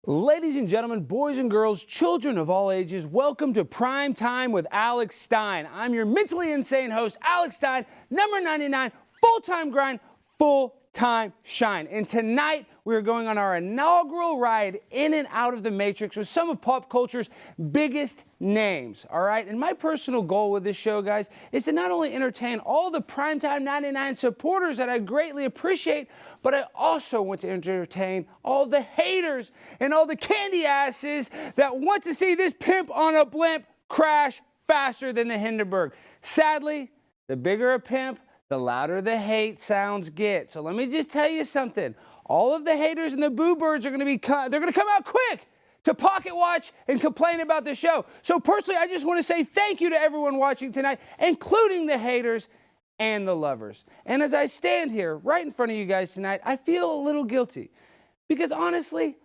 Ladies and gentlemen, boys and girls, children of all ages, welcome to Prime Time with Alex Stein. I'm your mentally insane host, Alex Stein, number 99, full-time grind, full-time shine. And tonight, we're going on our inaugural ride in and out of the Matrix with some of pop culture's biggest names, all right? And my personal goal with this show, guys, is to not only entertain all the Primetime 99 supporters that I greatly appreciate, but I also want to entertain all the haters and all the candy asses that want to see this pimp on a blimp crash faster than the Hindenburg. Sadly, the bigger a pimp, the louder the hate sounds get. So let me just tell you something. All of the haters and the boo birds are going to come out quick to pocket watch and complain about the show. So personally, I just want to say thank you to everyone watching tonight, including the haters and the lovers. And as I stand here right in front of you guys tonight, I feel a little guilty because honestly,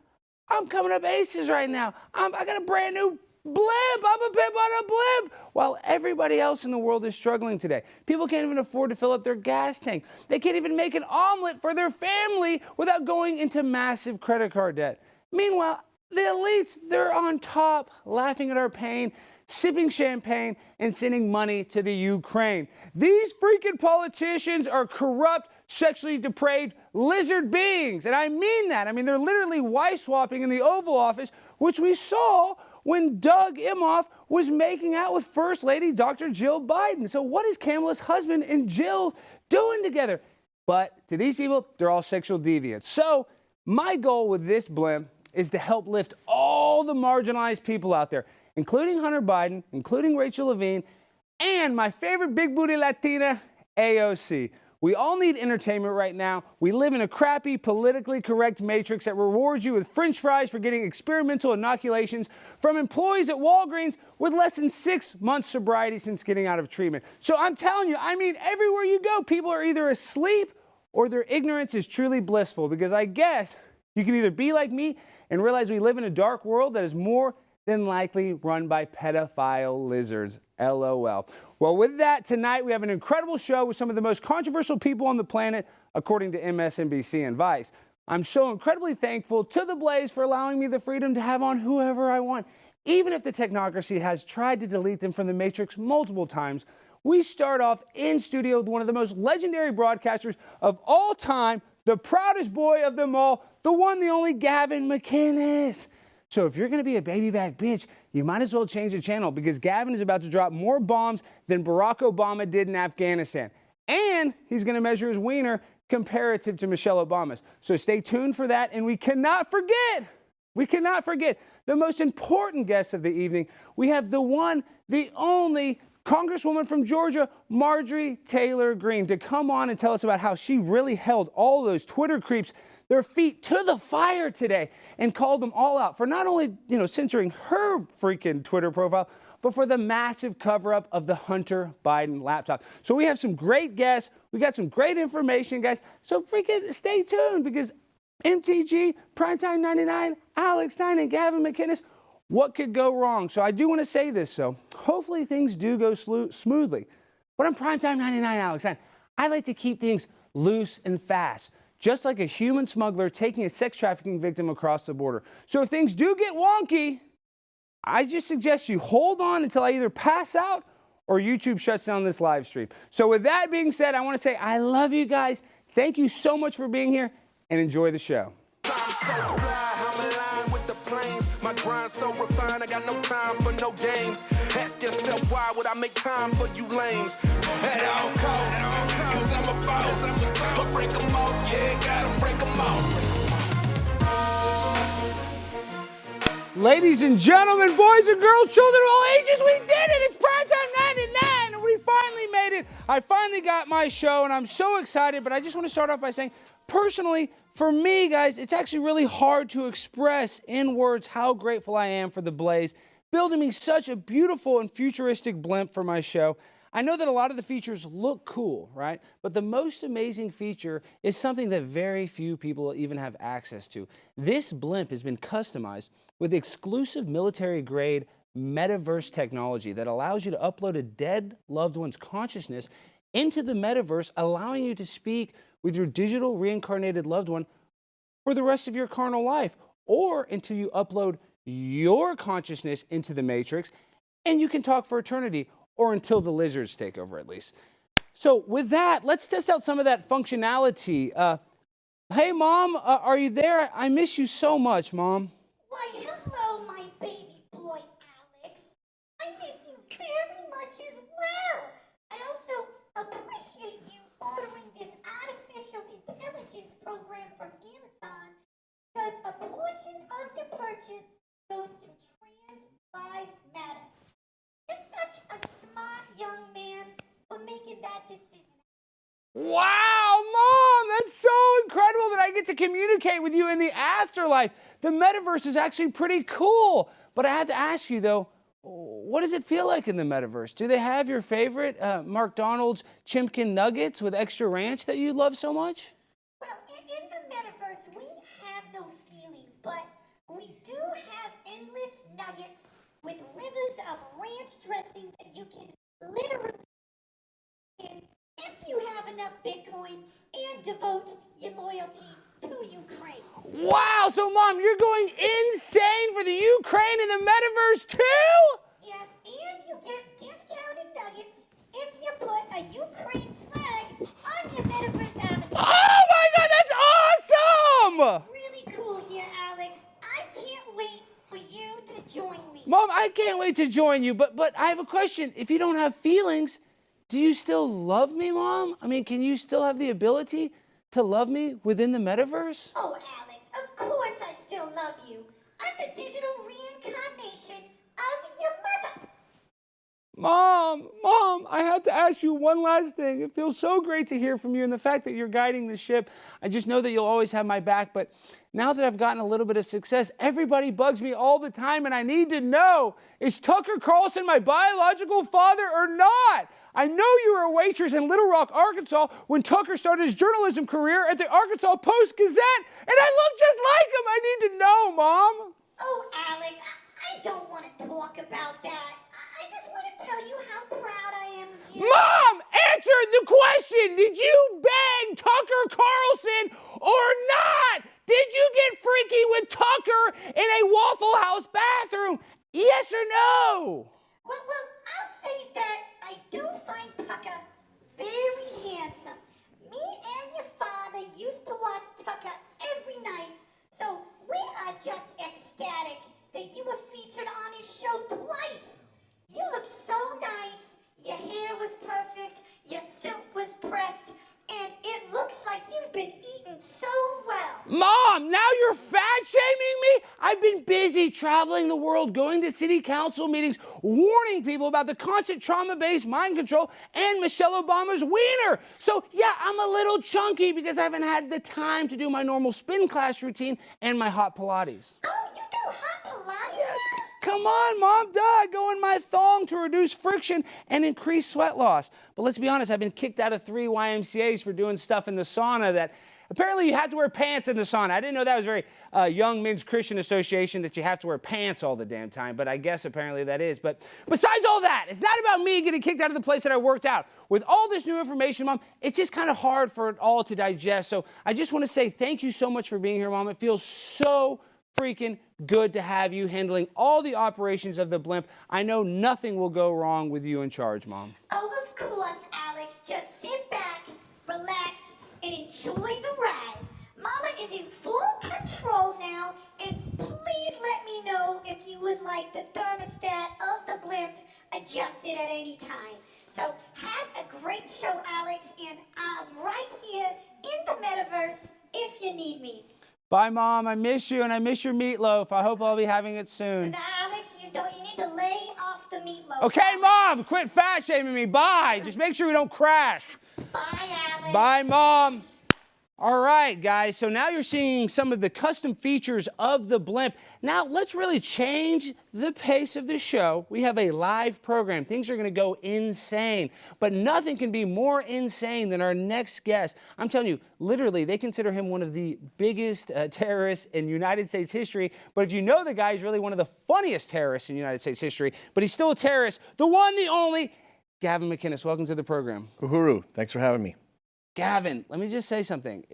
I'm coming up aces right now. I got a brand new blimp. I'm a pimp on a blimp. While everybody else in the world is struggling today. People can't even afford to fill up their gas tank. They can't even make an omelet for their family without going into massive credit card debt. Meanwhile, the elites, they're on top, laughing at our pain, sipping champagne, and sending money to the Ukraine. These freaking politicians are corrupt, sexually depraved lizard beings. And I mean that. I mean, they're literally wife swapping in the Oval Office, which we saw when Doug Emhoff was making out with First Lady Dr. Jill Biden. So what is Kamala's husband and Jill doing together? But to these people, they're all sexual deviants. So my goal with this blimp is to help lift all the marginalized people out there, including Hunter Biden, including Rachel Levine, and my favorite big booty Latina, AOC. We all need entertainment right now. We live in a crappy, politically correct matrix that rewards you with french fries for getting experimental inoculations from employees at Walgreens with less than 6 months sobriety since getting out of treatment. So I'm telling you, I mean, everywhere you go, people are either asleep or their ignorance is truly blissful, because I guess you can either be like me and realize we live in a dark world that is more than likely run by pedophile lizards. LOL. Well, with that, tonight we have an incredible show with some of the most controversial people on the planet, according to MSNBC and Vice. I'm so incredibly thankful to the Blaze for allowing me the freedom to have on whoever I want. Even if the technocracy has tried to delete them from the Matrix multiple times, we start off in studio with one of the most legendary broadcasters of all time, the proudest boy of them all, the one, the only Gavin McInnes. So if you're going to be a baby back bitch, you might as well change the channel, because Gavin is about to drop more bombs than Barack Obama did in Afghanistan. And he's going to measure his wiener comparative to Michelle Obama's. So stay tuned for that. And we cannot forget the most important guest of the evening. We have the one, the only Congresswoman from Georgia, Marjorie Taylor Greene, to come on and tell us about how she really held all those Twitter creeps their feet to the fire today and called them all out for not only, censoring her freaking Twitter profile, but for the massive cover-up of the Hunter Biden laptop. So we have some great guests. We got some great information, guys. So freaking stay tuned, because MTG, Primetime 99, Alex Stein, and Gavin McInnes, what could go wrong? So I do want to say this, so hopefully things do go smoothly. But on Primetime 99, Alex Stein, I like to keep things loose and fast, just like a human smuggler taking a sex trafficking victim across the border. So if things do get wonky, I just suggest you hold on until I either pass out or YouTube shuts down this live stream. So with that being said, I want to say I love you guys. Thank you so much for being here, and enjoy the show. My grind so refined, I got no time for no games. Ask yourself, why would I make time for you lames? At all costs, cause I'm a boss. But break them off, yeah, gotta break them off. Ladies and gentlemen, boys and girls, children of all ages, we did it! It's Primetime 99, and we finally made it. I finally got my show, and I'm so excited, but I just want to start off by saying, personally, for me, guys, it's actually really hard to express in words how grateful I am for the Blaze building me such a beautiful and futuristic blimp for my show. I know that a lot of the features look cool, right? But the most amazing feature is something that very few people even have access to. This blimp has been customized with exclusive military-grade Metaverse technology that allows you to upload a dead loved one's consciousness into the Metaverse, allowing you to speak with your digital reincarnated loved one for the rest of your carnal life, or until you upload your consciousness into the Matrix and you can talk for eternity, or until the lizards take over at least. So with that, let's test out some of that functionality. Hey, Mom, are you there? I miss you so much, Mom. Why, hello, my baby boy, Alex. I miss you very much as well. I also appreciate you ordering this artificial intelligence program from Amazon, because a portion of your purchase goes to Trans Lives Matter. You're such a smart young man for making that decision. Wow, Mom, that's so incredible that I get to communicate with you in the afterlife. The metaverse is actually pretty cool. But I had to ask you, though, what does it feel like in the metaverse? Do they have your favorite McDonald's Chimkin nuggets with extra ranch that you love so much? Well, in the metaverse, we have no feelings, but we do have endless nuggets with rivers of ranch dressing that you can literally in if you have enough Bitcoin and devote your loyalty to Ukraine. Wow, so Mom, you're going insane for the Ukraine in the metaverse too? Yes, and you get discounted nuggets if you put a Ukraine flag on your metaverse avatar. Oh my God, that's awesome! Really cool here, Alex. I can't wait for you to join me. Mom, I can't wait to join you, but I have a question. If you don't have feelings, do you still love me, Mom? I mean, can you still have the ability to love me within the metaverse? Oh, Alex, of course I still love you. I'm the digital reincarnation of your mother. Mom, I have to ask you one last thing. It feels so great to hear from you, and the fact that you're guiding the ship, I just know that you'll always have my back, but now that I've gotten a little bit of success, everybody bugs me all the time, and I need to know, is Tucker Carlson my biological father or not? I know you were a waitress in Little Rock, Arkansas when Tucker started his journalism career at the Arkansas Post-Gazette, and I look just like him. I need to know, Mom. Oh, Alex, I don't want to talk about that. I just want to tell you how proud I am of you. Mom, answer the question. Did you bang Tucker Carlson or not? Did you get freaky with Tucker in a Waffle House bathroom? Yes or no? Well, I'll say that I do find Tucker very handsome. Me and your father used to watch Tucker every night, so we are just ecstatic that you were featured on his show twice. You look so nice, your hair was perfect, your suit was pressed, and it looks like you've been eating so well. Mom, now you're fat shaming me? I've been busy traveling the world, going to city council meetings, warning people about the constant trauma-based mind control and Michelle Obama's wiener. So yeah, I'm a little chunky because I haven't had the time to do my normal spin class routine and my hot Pilates. Oh, you do hot Pilates? Yeah. Come on, Mom, duh, I go in my thong to reduce friction and increase sweat loss. But let's be honest, I've been kicked out of 3 YMCAs for doing stuff in the sauna that apparently you have to wear pants in the sauna. I didn't know that was very Young Men's Christian Association that you have to wear pants all the damn time, but I guess apparently that is. But besides all that, it's not about me getting kicked out of the place that I worked out. With all this new information, Mom, it's just kind of hard for it all to digest. So I just want to say thank you so much for being here, Mom. It feels so freaking good to have you handling all the operations of the blimp. I know nothing will go wrong with you in charge, Mom. Oh, of course, Alex. Just sit back, relax, and enjoy the ride. Mama is in full control now, and please let me know if you would like the thermostat of the blimp adjusted at any time. So have a great show, Alex, and I'm right here in the metaverse if you need me. Bye, Mom. I miss you, and I miss your meatloaf. I hope I'll be having it soon. Now, Alex, you need to lay off the meatloaf. Okay, Alex. Mom, quit fat shaming me. Bye. Just make sure we don't crash. Bye, Alex. Bye, Mom. All right, guys, so now you're seeing some of the custom features of the blimp. Now, let's really change the pace of the show. We have a live program. Things are going to go insane, but nothing can be more insane than our next guest. I'm telling you, literally, they consider him one of the biggest terrorists in United States history, but if you know the guy, he's really one of the funniest terrorists in United States history, but he's still a terrorist. The one, the only, Gavin McInnes. Welcome to the program. Uhuru, thanks for having me. Gavin, let me just say something.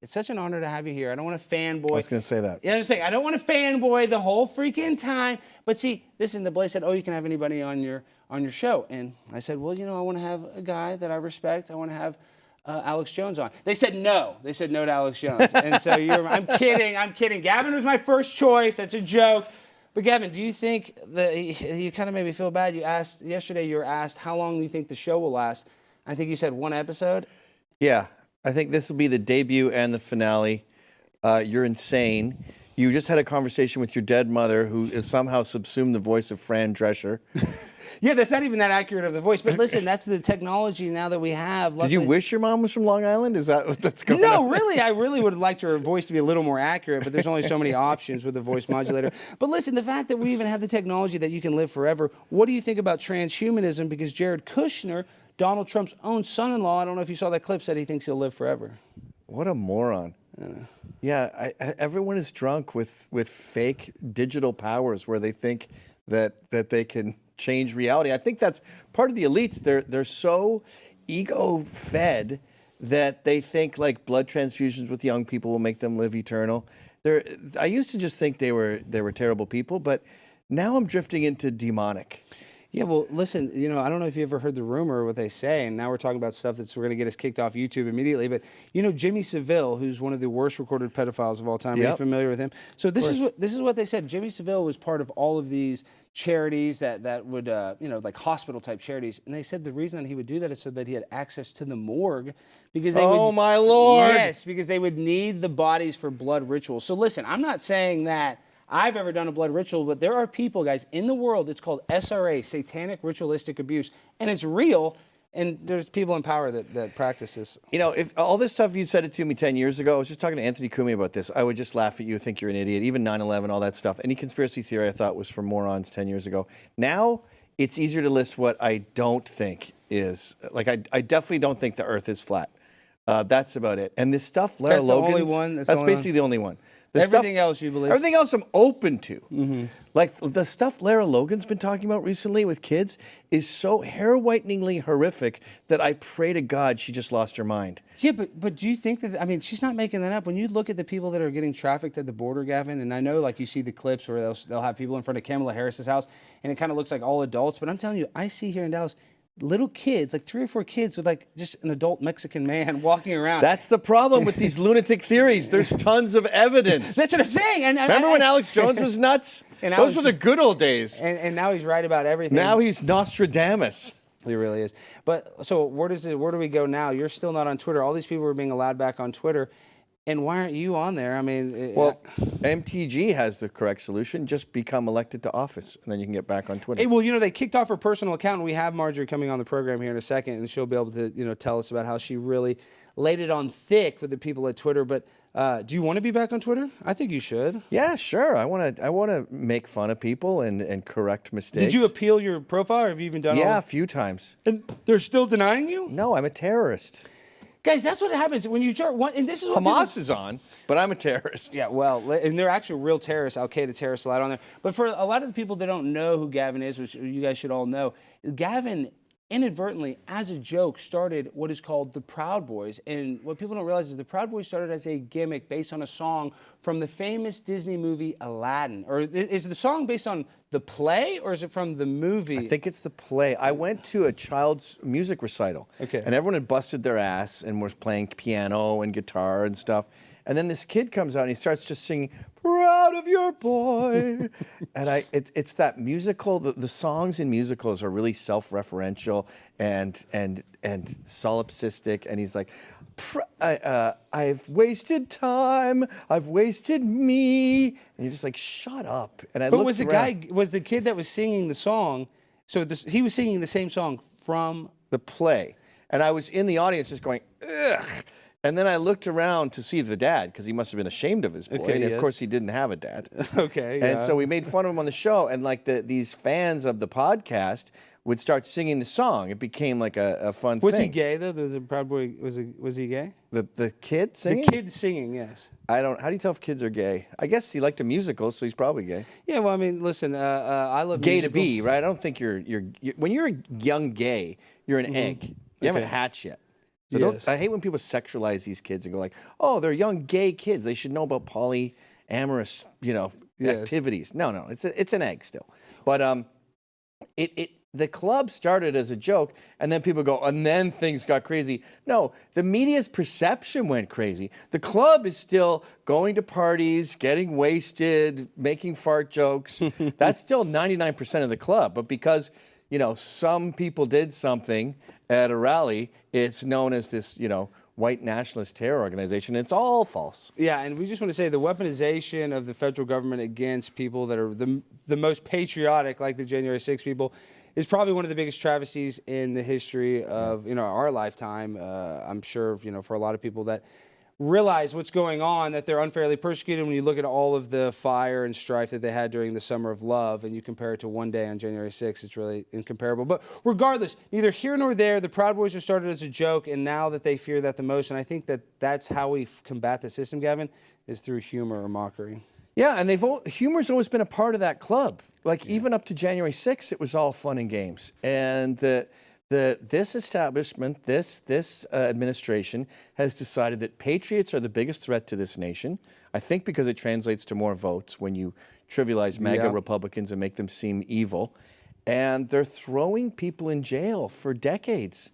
It's such an honor to have you here. I don't want to fanboy. I was going to say that. Yeah, I'm saying I don't want to fanboy the whole freaking time. But see, listen, the Blaze said, "Oh, you can have anybody on your show," and I said, "Well, you know, I want to have a guy that I respect. I want to have Alex Jones on." They said no. They said no to Alex Jones. And so I'm kidding. I'm kidding. Gavin was my first choice. That's a joke. But Gavin, do you think that you kind of made me feel bad? You asked yesterday. You were asked how long do you think the show will last. I think you said 1 episode. Yeah, I think this will be the debut and the finale. You're insane. You just had a conversation with your dead mother, who has somehow subsumed the voice of Fran Drescher. Yeah, that's not even that accurate of the voice. But listen, that's the technology now that we have. Did you wish your mom was from Long Island? Is that what that's going on? No, really. I really would have liked her voice to be a little more accurate, but there's only so many options with the voice modulator. But listen, the fact that we even have the technology that you can live forever, what do you think about transhumanism? Because Jared Kushner, Donald Trump's own son-in-law, I don't know if you saw that clip, said he thinks he'll live forever. What a moron. Yeah, everyone is drunk with fake digital powers where they think that they can change reality. I think that's part of the elites. They're so ego-fed that they think like blood transfusions with young people will make them live eternal. I used to just think they were terrible people, but now I'm drifting into demonic. Yeah, well, listen, you know, I don't know if you ever heard the rumor or what they say, and now we're talking about stuff we're going to get us kicked off YouTube immediately, but you know Jimmy Savile, who's one of the worst recorded pedophiles of all time. Are you familiar with him? So this is what they said. Jimmy Savile was part of all of these charities that would, you know, like hospital-type charities, and they said the reason that he would do that is so that he had access to the morgue, because they Oh, my Lord! Yes, because they would need the bodies for blood rituals. So listen, I'm not saying that I've ever done a blood ritual, but there are people, guys, in the world, it's called SRA, Satanic Ritualistic Abuse, and it's real, and there's people in power that practice this. You know, if all this stuff, you said it to me 10 years ago, I was just talking to Anthony Cumia about this, I would just laugh at you, think you're an idiot, even 9/11, all that stuff. Any conspiracy theory I thought was for morons 10 years ago. Now, it's easier to list what I don't think is. Like, I definitely don't think the Earth is flat. That's about it. And this stuff, Lara Logan's, the only one? That's basically the only one. Everything else you believe? Everything else I'm open to. Like the stuff Lara Logan's been talking about recently with kids is so hair-whiteningly horrific that I pray to God she just lost her mind. Yeah, but do you think that, I mean, she's not making that up. When you look at the people that are getting trafficked at the border, Gavin, and I know like you see the clips where they'll have people in front of Kamala Harris's house, and it kind of looks like all adults, but I'm telling you, I see here in Dallas, little kids, like 3 or 4 kids with like just an adult Mexican man walking around. That's the problem with these lunatic theories. There's tons of evidence. That's what I'm saying. And remember when Alex Jones was nuts? And those were the good old days. And now he's right about everything. Now he's Nostradamus. He really is. But so where do we go now? You're still not on Twitter. All these people are being allowed back on Twitter. And why aren't you on there? I mean, well, MTG has the correct solution. Just become elected to office, and then you can get back on Twitter. Hey, well, you know, they kicked off her personal account, and we have Marjorie coming on the program here in a second, and she'll be able to, you know, tell us about how she really laid it on thick with the people at Twitter. But do you want to be back on Twitter? I think you should. Yeah, sure. I want to make fun of people and correct mistakes. Did you appeal your profile, or have you even done? Yeah, a few times. And they're still denying you? No, I'm a terrorist. Guys, that's what happens when you start. And this is what Hamas is on, but I'm a terrorist. Yeah, well, and they're actually real terrorists, Al-Qaeda terrorists allowed on there. But for a lot of the people that don't know who Gavin is, which you guys should all know, Gavin inadvertently, as a joke, started what is called the Proud Boys. And what people don't realize is the Proud Boys started as a gimmick based on a song from the famous Disney movie Aladdin. Or is the song based on the play, or is it from the movie? I think it's the play. I went to a child's music recital. Okay. And everyone had busted their ass and was playing piano and guitar and stuff. And then this kid comes out and he starts just singing, "Proud of your boy." And it's that musical, the songs in musicals are really self-referential and solipsistic. And he's like, I've wasted time, I've wasted me. And you're just like, shut up. And But was the kid that was singing the song, so he was singing the same song from the play. And I was in the audience just going, ugh. And then I looked around to see the dad, because he must have been ashamed of his boy. Okay, and of yes. course, he didn't have a dad. Okay, yeah. And so we made fun of him on the show. And like these fans of the podcast would start singing the song. It became like a fun thing. Was he gay, though? The Proud Boy, was he gay? The kid singing? The kid singing, yes. How do you tell if kids are gay? I guess he liked a musical, so he's probably gay. Yeah, well, I mean, listen, I love gay musicals. to be, right? I don't think you're when you're a young gay, you're an egg. You haven't hatched yet. So Yes. I hate when people sexualize these kids and go like, oh, they're young gay kids. They should know about polyamorous, activities. No, it's an egg still. But the club started as a joke, and then people go, and then things got crazy. No, the media's perception went crazy. The club is still going to parties, getting wasted, making fart jokes. That's still 99% of the club. But because, some people did something at a rally, it's known as this, white nationalist terror organization. It's all false. Yeah, and we just want to say the weaponization of the federal government against people that are the most patriotic, like the January 6 people, is probably one of the biggest travesties in the history of our lifetime. I'm sure for a lot of people that realize what's going on, that they're unfairly persecuted. When you look at all of the fire and strife that they had during the Summer of Love, and you compare it to one day on January 6th, it's really incomparable. But regardless, neither here nor there, the Proud Boys were started as a joke, and now that they fear that the most, and I think that's how we combat the system, Gavin, is through humor or mockery. Yeah, and humor's always been a part of that club. Like even up to January 6th, it was all fun and games. And this establishment, this administration has decided that patriots are the biggest threat to this nation. I think because it translates to more votes when you trivialize MAGA Republicans and make them seem evil. And they're throwing people in jail for decades.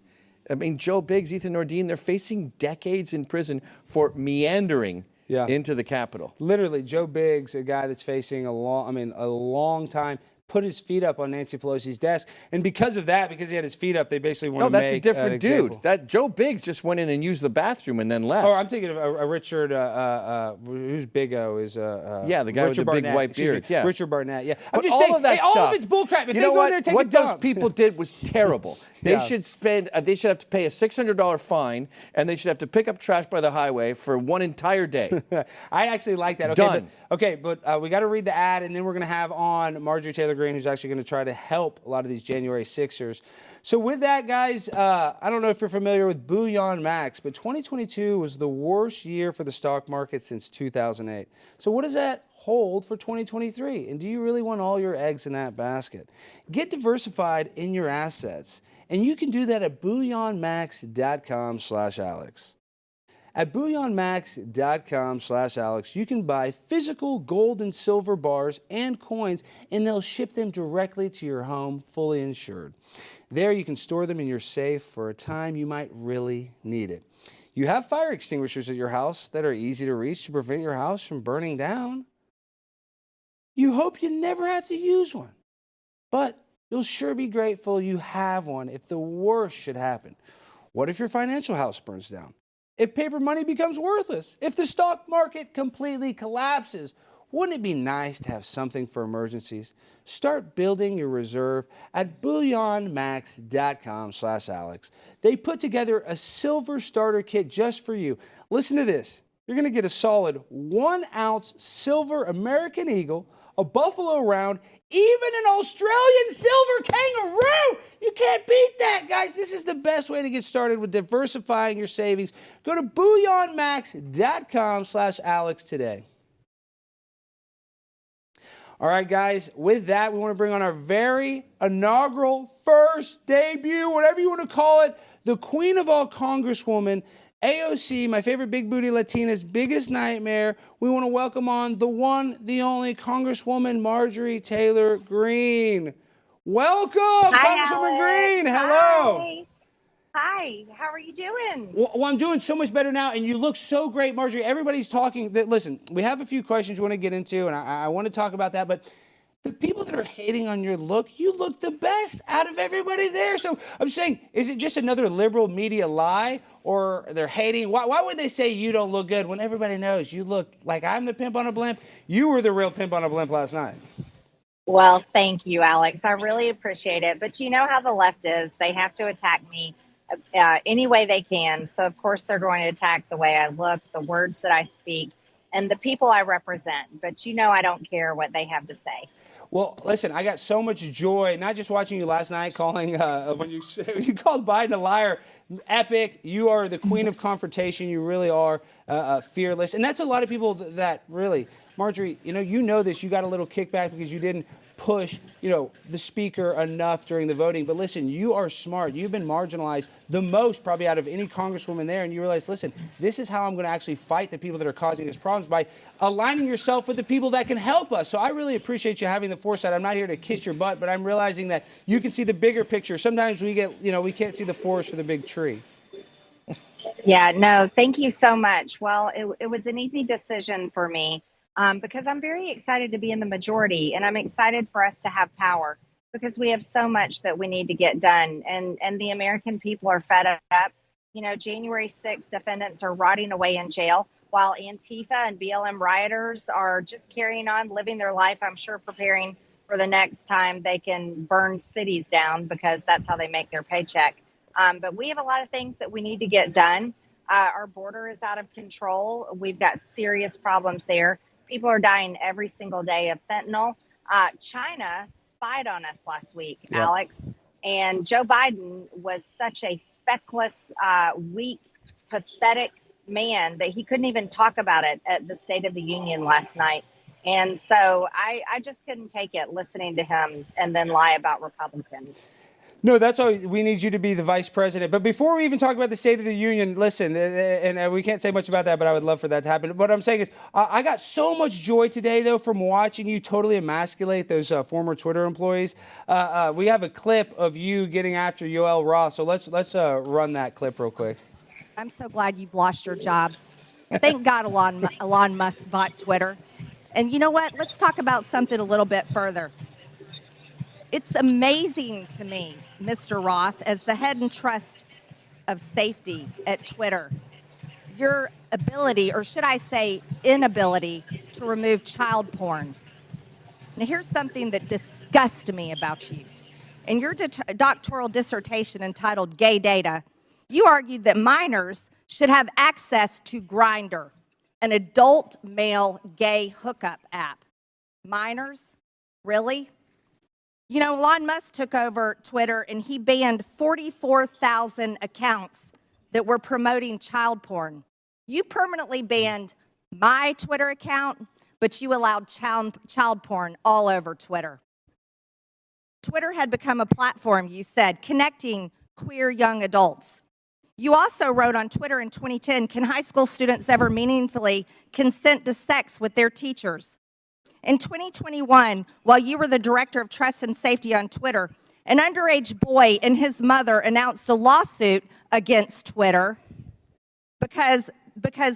I mean, Joe Biggs, Ethan Nordine, they're facing decades in prison for meandering into the Capitol. Literally, Joe Biggs, a guy that's facing a long time, put his feet up on Nancy Pelosi's desk, and because of that, because he had his feet up, they basically want to make that's a different dude. example. That Joe Biggs just went in and used the bathroom and then left. Oh, I'm thinking of a Richard, who's Big O is the guy Richard with the Barnett. big white beard. Yeah, Richard Barnett. Yeah, I'm but just all saying, of that all stuff, of it's bullcrap. If you they know go in there and take what a dump, those people did was terrible. They should spend. They should have to pay a $600 fine, and they should have to pick up trash by the highway for one entire day. I actually like that. Okay, Done. But we got to read the ad, and then we're going to have on Marjorie Taylor Greene, who's actually going to try to help a lot of these January 6ers. So with that, guys, I don't know if you're familiar with Bullion Max, but 2022 was the worst year for the stock market since 2008. So what does that hold for 2023? And do you really want all your eggs in that basket? Get diversified in your assets, and you can do that at bullionmax.com/Alex. At bullionmax.com/Alex, you can buy physical gold and silver bars and coins, and they'll ship them directly to your home, fully insured. There you can store them in your safe for a time you might really need it. You have fire extinguishers at your house that are easy to reach to prevent your house from burning down. You hope you never have to use one, but you'll sure be grateful you have one if the worst should happen. What if your financial house burns down? If paper money becomes worthless? If the stock market completely collapses? Wouldn't it be nice to have something for emergencies? Start building your reserve at bullionmax.com/Alex. They put together a silver starter kit just for you. Listen to this. You're going to get a solid 1 ounce silver American Eagle, a Buffalo Round, even an Australian silver kangaroo. You can't beat that, guys. This is the best way to get started with diversifying your savings. Go to bullionmax.com/Alex today. All right, guys, with that, we want to bring on our very inaugural first debut, whatever you want to call it, the queen of all Congresswoman, AOC, my favorite big booty Latina's biggest nightmare. We want to welcome on the one, the only Congresswoman Marjorie Taylor Greene. Welcome, Congresswoman Greene. Hello. Hi. Hi. How are you doing? Well, I'm doing so much better now, and you look so great, Marjorie. Everybody's talking. Listen, we have a few questions we want to get into, and I want to talk about that, but the people that are hating on your look, you look the best out of everybody there. So I'm saying, is it just another liberal media lie, or they're hating? Why would they say you don't look good when everybody knows you look like I'm the pimp on a blimp? You were the real pimp on a blimp last night. Well, thank you, Alex. I really appreciate it. But you know how the left is. They have to attack me any way they can. So, of course, they're going to attack the way I look, the words that I speak, and the people I represent. But you know I don't care what they have to say. Well, listen, I got so much joy, not just watching you last night, calling when you called Biden a liar. Epic. You are the queen of confrontation. You really are fearless. And that's a lot of people that really, Marjorie, you know this. You got a little kickback because you didn't push, the speaker enough during the voting. But listen, you are smart. You've been marginalized the most probably out of any congresswoman there. And you realize, listen, this is how I'm going to actually fight the people that are causing us problems, by aligning yourself with the people that can help us. So I really appreciate you having the foresight. I'm not here to kiss your butt, but I'm realizing that you can see the bigger picture. Sometimes we get, we can't see the forest for the big tree. Yeah, no, thank you so much. Well, it was an easy decision for me. Because I'm very excited to be in the majority, and I'm excited for us to have power, because we have so much that we need to get done, and the American people are fed up. January 6th defendants are rotting away in jail, while Antifa and BLM rioters are just carrying on, living their life, I'm sure preparing for the next time they can burn cities down, because that's how they make their paycheck. But we have a lot of things that we need to get done. Our border is out of control. We've got serious problems there. People are dying every single day of fentanyl. China spied on us last week, Yep. Alex. And Joe Biden was such a feckless, weak, pathetic man that he couldn't even talk about it at the State of the Union last night. And so I just couldn't take it listening to him and then lie about Republicans. No, that's all. We need you to be the vice president. But before we even talk about the State of the Union, listen, and we can't say much about that, but I would love for that to happen. What I'm saying is, I got so much joy today, though, from watching you totally emasculate those former Twitter employees. We have a clip of you getting after Yoel Roth, so let's run that clip real quick. I'm so glad you've lost your jobs. Thank God Elon Musk bought Twitter. And you know what? Let's talk about something a little bit further. It's amazing to me, Mr. Roth, as the head and trust of safety at Twitter, your ability, or should I say inability, to remove child porn. Now, here's something that disgusts me about you. In your doctoral dissertation entitled Gay Data, you argued that minors should have access to Grindr, an adult male gay hookup app. Minors? Really? Elon Musk took over Twitter and he banned 44,000 accounts that were promoting child porn. You permanently banned my Twitter account, but you allowed child porn all over Twitter. Twitter had become a platform, you said, connecting queer young adults. You also wrote on Twitter in 2010, can high school students ever meaningfully consent to sex with their teachers? In 2021, while you were the director of trust and safety on Twitter, an underage boy and his mother announced a lawsuit against Twitter because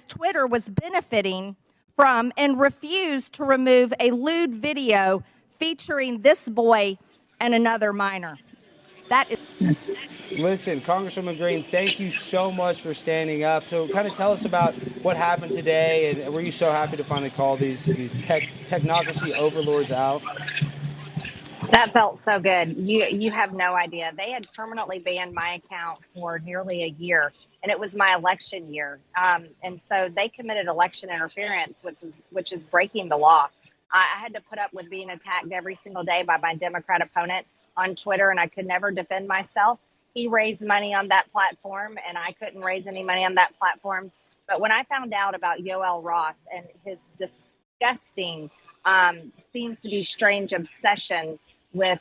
Twitter was benefiting from and refused to remove a lewd video featuring this boy and another minor. That is. Listen, Congresswoman Greene, thank you so much for standing up. So kind of tell us about what happened today, and were you so happy to finally call these technocracy overlords out? That felt so good. You have no idea. They had permanently banned my account for nearly a year, and it was my election year. And so they committed election interference, which is breaking the law. I had to put up with being attacked every single day by my Democrat opponent on Twitter, and I could never defend myself. He raised money on that platform, and I couldn't raise any money on that platform. But when I found out about Yoel Roth and his disgusting, seems to be strange obsession with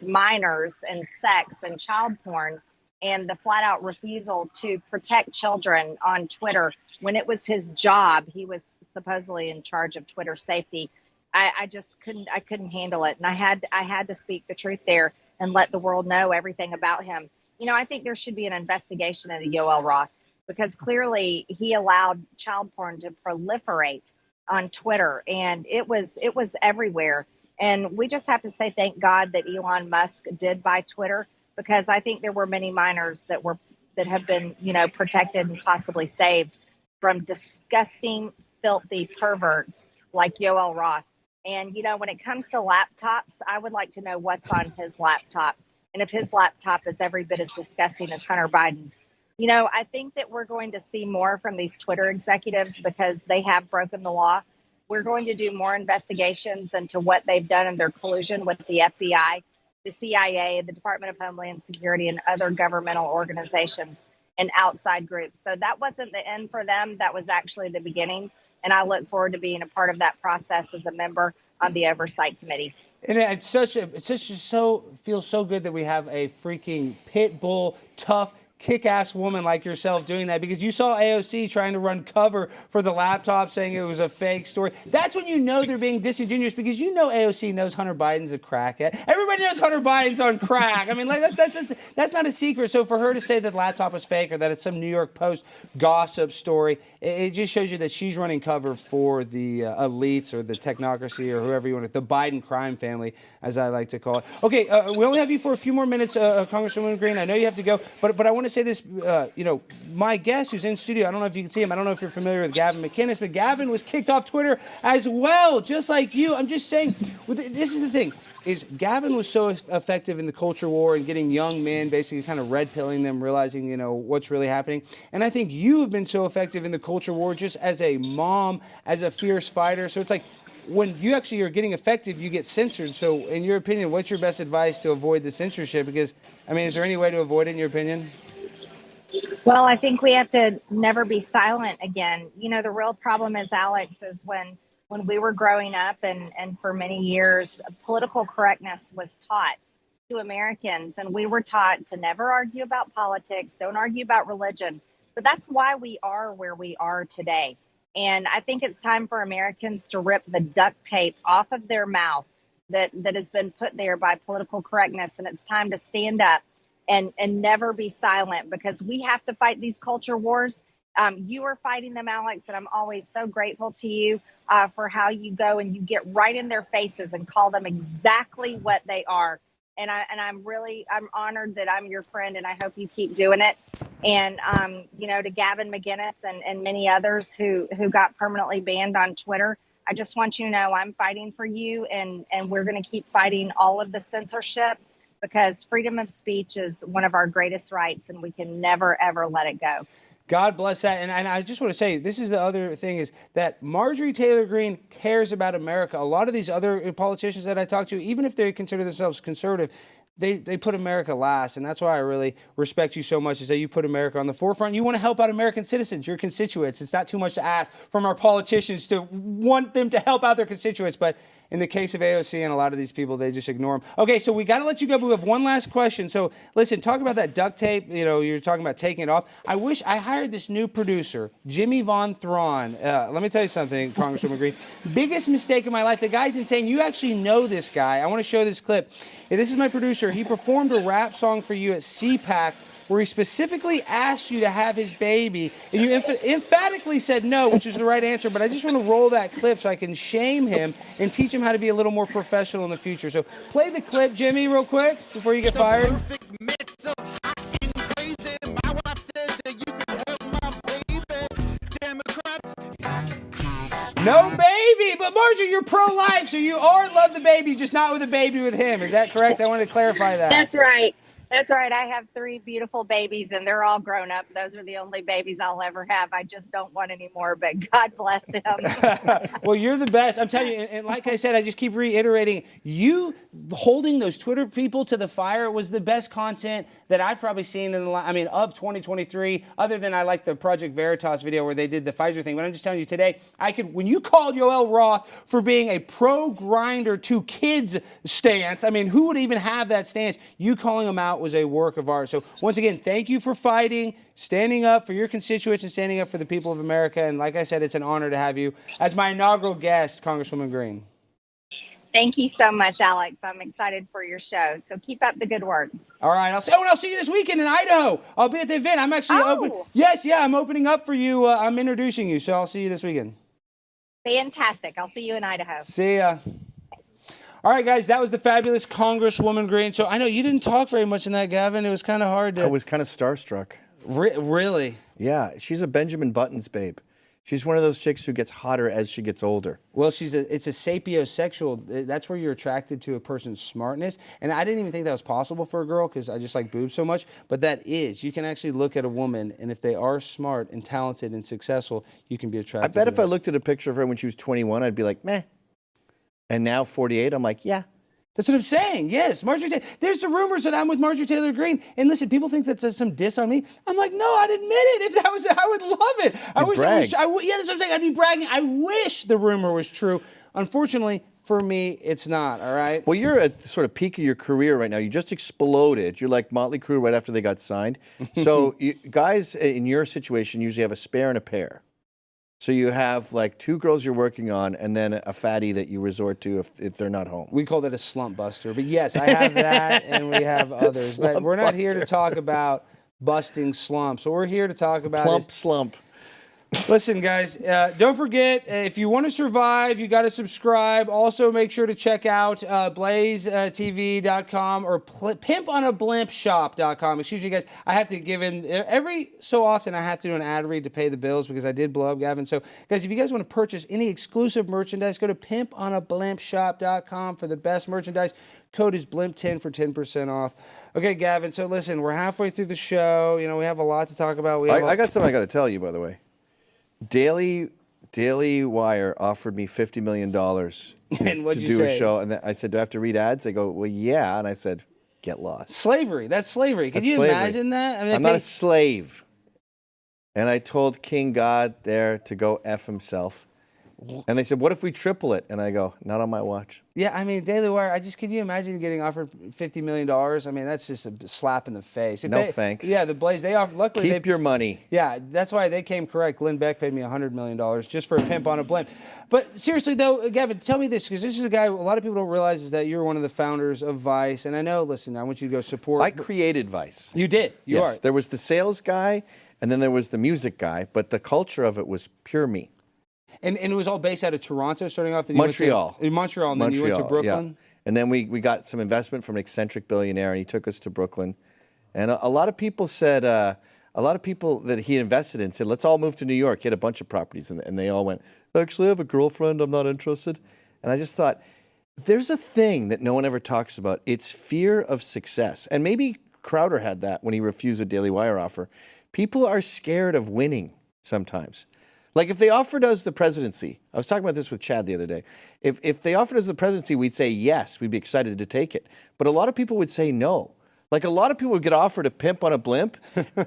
minors and sex and child porn, and the flat out refusal to protect children on Twitter when it was his job, he was supposedly in charge of Twitter safety. I just couldn't handle it. And I had to speak the truth there and let the world know everything about him. I think there should be an investigation into Yoel Roth, because clearly he allowed child porn to proliferate on Twitter, and it was everywhere. And we just have to say thank God that Elon Musk did buy Twitter, because I think there were many minors that have been, protected and possibly saved from disgusting, filthy perverts like Yoel Roth. And, when it comes to laptops, I would like to know what's on his laptop. And if his laptop is every bit as disgusting as Hunter Biden's. I think that we're going to see more from these Twitter executives, because they have broken the law. We're going to do more investigations into what they've done in their collusion with the FBI, the CIA, the Department of Homeland Security, and other governmental organizations and outside groups. So that wasn't the end for them. That was actually the beginning. And I look forward to being a part of that process as a member. on the oversight committee. And it's so feels so good that we have a freaking pit bull, tough, kick-ass woman like yourself doing that, because you saw AOC trying to run cover for the laptop saying it was a fake story. That's when you know they're being disingenuous, because you know AOC knows Hunter Biden's a crackhead. Everybody knows Hunter Biden's on crack. I mean, like that's not a secret. So for her to say that the laptop was fake or that it's some New York Post gossip story, it just shows you that she's running cover for the elites or the technocracy or whoever you want the Biden crime family, as I like to call it. Okay, we only have you for a few more minutes, Congresswoman Greene. I know you have to go, but I want to say this, my guest who's in studio, I don't know if you can see him, I don't know if you're familiar with Gavin McInnes, but Gavin was kicked off Twitter as well, just like you. I'm just saying, this is the thing, is Gavin was so effective in the culture war and getting young men, basically kind of red-pilling them, realizing, what's really happening. And I think you have been so effective in the culture war just as a mom, as a fierce fighter. So it's like, when you actually are getting effective, you get censored. So in your opinion, what's your best advice to avoid the censorship? Because, I mean, is there any way to avoid it in your opinion? Well, I think we have to never be silent again. The real problem is, Alex, is when we were growing up and for many years, political correctness was taught to Americans. And we were taught to never argue about politics, don't argue about religion. But that's why we are where we are today. And I think it's time for Americans to rip the duct tape off of their mouth that has been put there by political correctness. And it's time to stand up and never be silent, because we have to fight these culture wars. You are fighting them, Alex, and I'm always so grateful to you for how you go and you get right in their faces and call them exactly what they are. And I'm honored that I'm your friend, and I hope you keep doing it. And, to Gavin McInnes and many others who got permanently banned on Twitter, I just want you to know I'm fighting for you, and we're going to keep fighting all of the censorship, because freedom of speech is one of our greatest rights, and we can never, ever let it go. God bless that. And I just want to say, this is the other thing, is that Marjorie Taylor Greene cares about America. A lot of these other politicians that I talk to, even if they consider themselves conservative, they put America last. And that's why I really respect you so much, is that you put America on the forefront. You want to help out American citizens, your constituents. It's not too much to ask from our politicians to want them to help out their constituents. But in the case of AOC and a lot of these people, they just ignore them. Okay, so we got to let you go, but we have one last question. So listen, talk about that duct tape. You're talking about taking it off. I wish I hired this new producer, Jimmy Von Thrawn. Let me tell you something, Congresswoman Greene. Biggest mistake of my life. The guy's insane. You actually know this guy. I want to show this clip. Hey, this is my producer. He performed a rap song for you at CPAC, where he specifically asked you to have his baby, and you emphatically said no, which is the right answer. But I just want to roll that clip so I can shame him and teach him how to be a little more professional in the future. So play the clip, Jimmy, real quick, before you get fired. Perfect mix of hot and crazy. My wife said that you can have my baby. Democrats. No baby, but Marjorie, you're pro-life, so you are love the baby, just not with a baby with him. Is that correct? I wanted to clarify that. That's right. That's right. I have 3 beautiful babies, and they're all grown up. Those are the only babies I'll ever have. I just don't want any more, but God bless them. Well, you're the best. I'm telling you, and like I said, I just keep reiterating, you holding those Twitter people to the fire was the best content that I've probably seen of 2023, other than I like the Project Veritas video where they did the Pfizer thing. But I'm just telling you today, when you called Yoel Roth for being a pro-grinder to kids stance, who would even have that stance? You calling him out was a work of art. So once again, thank you for fighting, standing up for your constituents, and standing up for the people of America. And like I said, it's an honor to have you as my inaugural guest, Congresswoman Greene. Thank you so much, Alex. I'm excited for your show. So keep up the good work. All right. I'll see you this weekend in Idaho. I'll be at the event. I'm actually open. Yes, I'm opening up for you. I'm introducing you. So I'll see you this weekend. Fantastic. I'll see you in Idaho. See ya. All right, guys, that was the fabulous Congresswoman Greene. So I know you didn't talk very much in that, Gavin. It was kind of hard to... I was kind of starstruck. Really? Yeah, she's a Benjamin Buttons babe. She's one of those chicks who gets hotter as she gets older. Well, it's a sapiosexual. That's where you're attracted to a person's smartness. And I didn't even think that was possible for a girl, because I just like boobs so much. But that is. You can actually look at a woman, and if they are smart and talented and successful, you can be attracted to them. I bet if I looked at a picture of her when she was 21, I'd be like, meh. And now 48, I'm like, yeah. That's what I'm saying. Yes, there's the rumors that I'm with Marjorie Taylor Greene. And listen, people think that's some diss on me. I'm like, no, I'd admit it. If that was it, I would love it. I wish it was. Yeah, that's what I'm saying. I'd be bragging. I wish the rumor was true. Unfortunately, For me, it's not, all right? Well, you're at the sort of peak of your career right now. You just exploded. You're like Motley Crue right after they got signed. So guys in your situation usually have a spare and a pair. So you have like 2 girls you're working on and then a fatty that you resort to if they're not home. We call that a slump buster. But yes, I have that and we have others. But Slump we're not buster. here to talk about busting slumps. What we're here to talk about Plump is slump. Listen, guys, don't forget, if you want to survive, you got to subscribe. Also, make sure to check out blazetv.com or pimponablimpshop.com. Excuse me, guys. I have to give in every so often. I have to do an ad read to pay the bills because I did blow up Gavin. So, guys, if you guys want to purchase any exclusive merchandise, go to pimponablimpshop.com for the best merchandise. Code is BLIMP10 for 10% off. Okay, Gavin, so listen, we're halfway through the show. You know, we have a lot to talk about. I got something I got to tell you, by the way. Daily Wire offered me $50 million And to do a show. And I said, do I have to read ads? They go, well, yeah. And I said, get lost. Slavery. That's slavery. Can That's you slavery. imagine that? I mean, I'm not a slave. And I told King God there to go F himself. And they said, what if we triple it? And I go, not on my watch. Yeah, I mean, Daily Wire, can you imagine getting offered $50 million? I mean, that's just a slap in the face. No thanks. Yeah, the Blaze, they offered, luckily Keep your money. Yeah, that's why they came correct. Glenn Beck paid me $100 million just for a pimp on a blimp. But seriously, though, Gavin, tell me this, because this is a guy a lot of people don't realize is that you're one of the founders of Vice. And I know, listen, I want you to go support. I created Vice. You did. Yes, there was the sales guy, and then there was the music guy, but the culture of it was pure me. And it was all based out of Toronto, starting off. Montreal. In Montreal, and then you went to Brooklyn? Yeah. And then we got some investment from an eccentric billionaire, and he took us to Brooklyn. And a lot of people said, a lot of people that he invested in said, let's all move to New York. He had a bunch of properties, and they all went, actually, I have a girlfriend. I'm not interested. And I just thought, there's a thing that no one ever talks about. It's fear of success. And maybe Crowder had that when he refused a Daily Wire offer. People are scared of winning sometimes. Like if they offered us the presidency, I was talking about this with Chad the other day. If they offered us the presidency, we'd say yes, we'd be excited to take it. But a lot of people would say no. Like a lot of people would get offered a pimp on a blimp,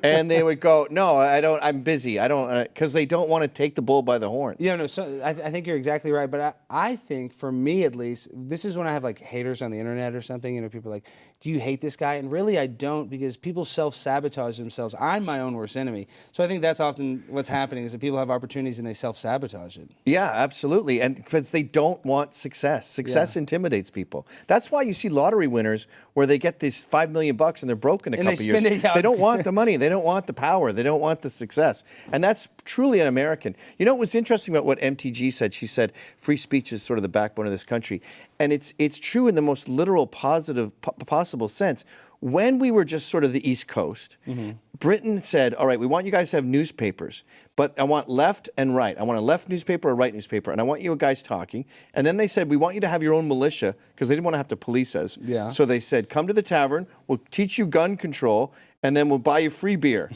and they would go, no, I don't, I'm busy. I don't, because they don't want to take the bull by the horns. Yeah, no, so I think you're exactly right. But I think, for me at least, this is when I have like haters on the internet or something. You know, people are like, do you hate this guy? And really, I don't, because people self-sabotage themselves. I'm my own worst enemy. So I think that's often what's happening is that people have opportunities and they self-sabotage it. Yeah, absolutely. And because they don't want success. Success intimidates people. That's why you see lottery winners where they get this $5 million and they're broke in a couple years. They don't want the money. They don't want the power. They don't want the success. And that's truly an American. You know what was interesting about what MTG said? She said free speech is sort of the backbone of this country. And it's true in the most literal, positive, possible sense. When we were just sort of the East Coast, Britain said, all right, we want you guys to have newspapers, but I want left and right. I want a left newspaper, a right newspaper, and I want you guys talking. And then they said, we want you to have your own militia, because they didn't want to have to police us. Yeah. So they said, come to the tavern, we'll teach you gun control, and then we'll buy you free beer.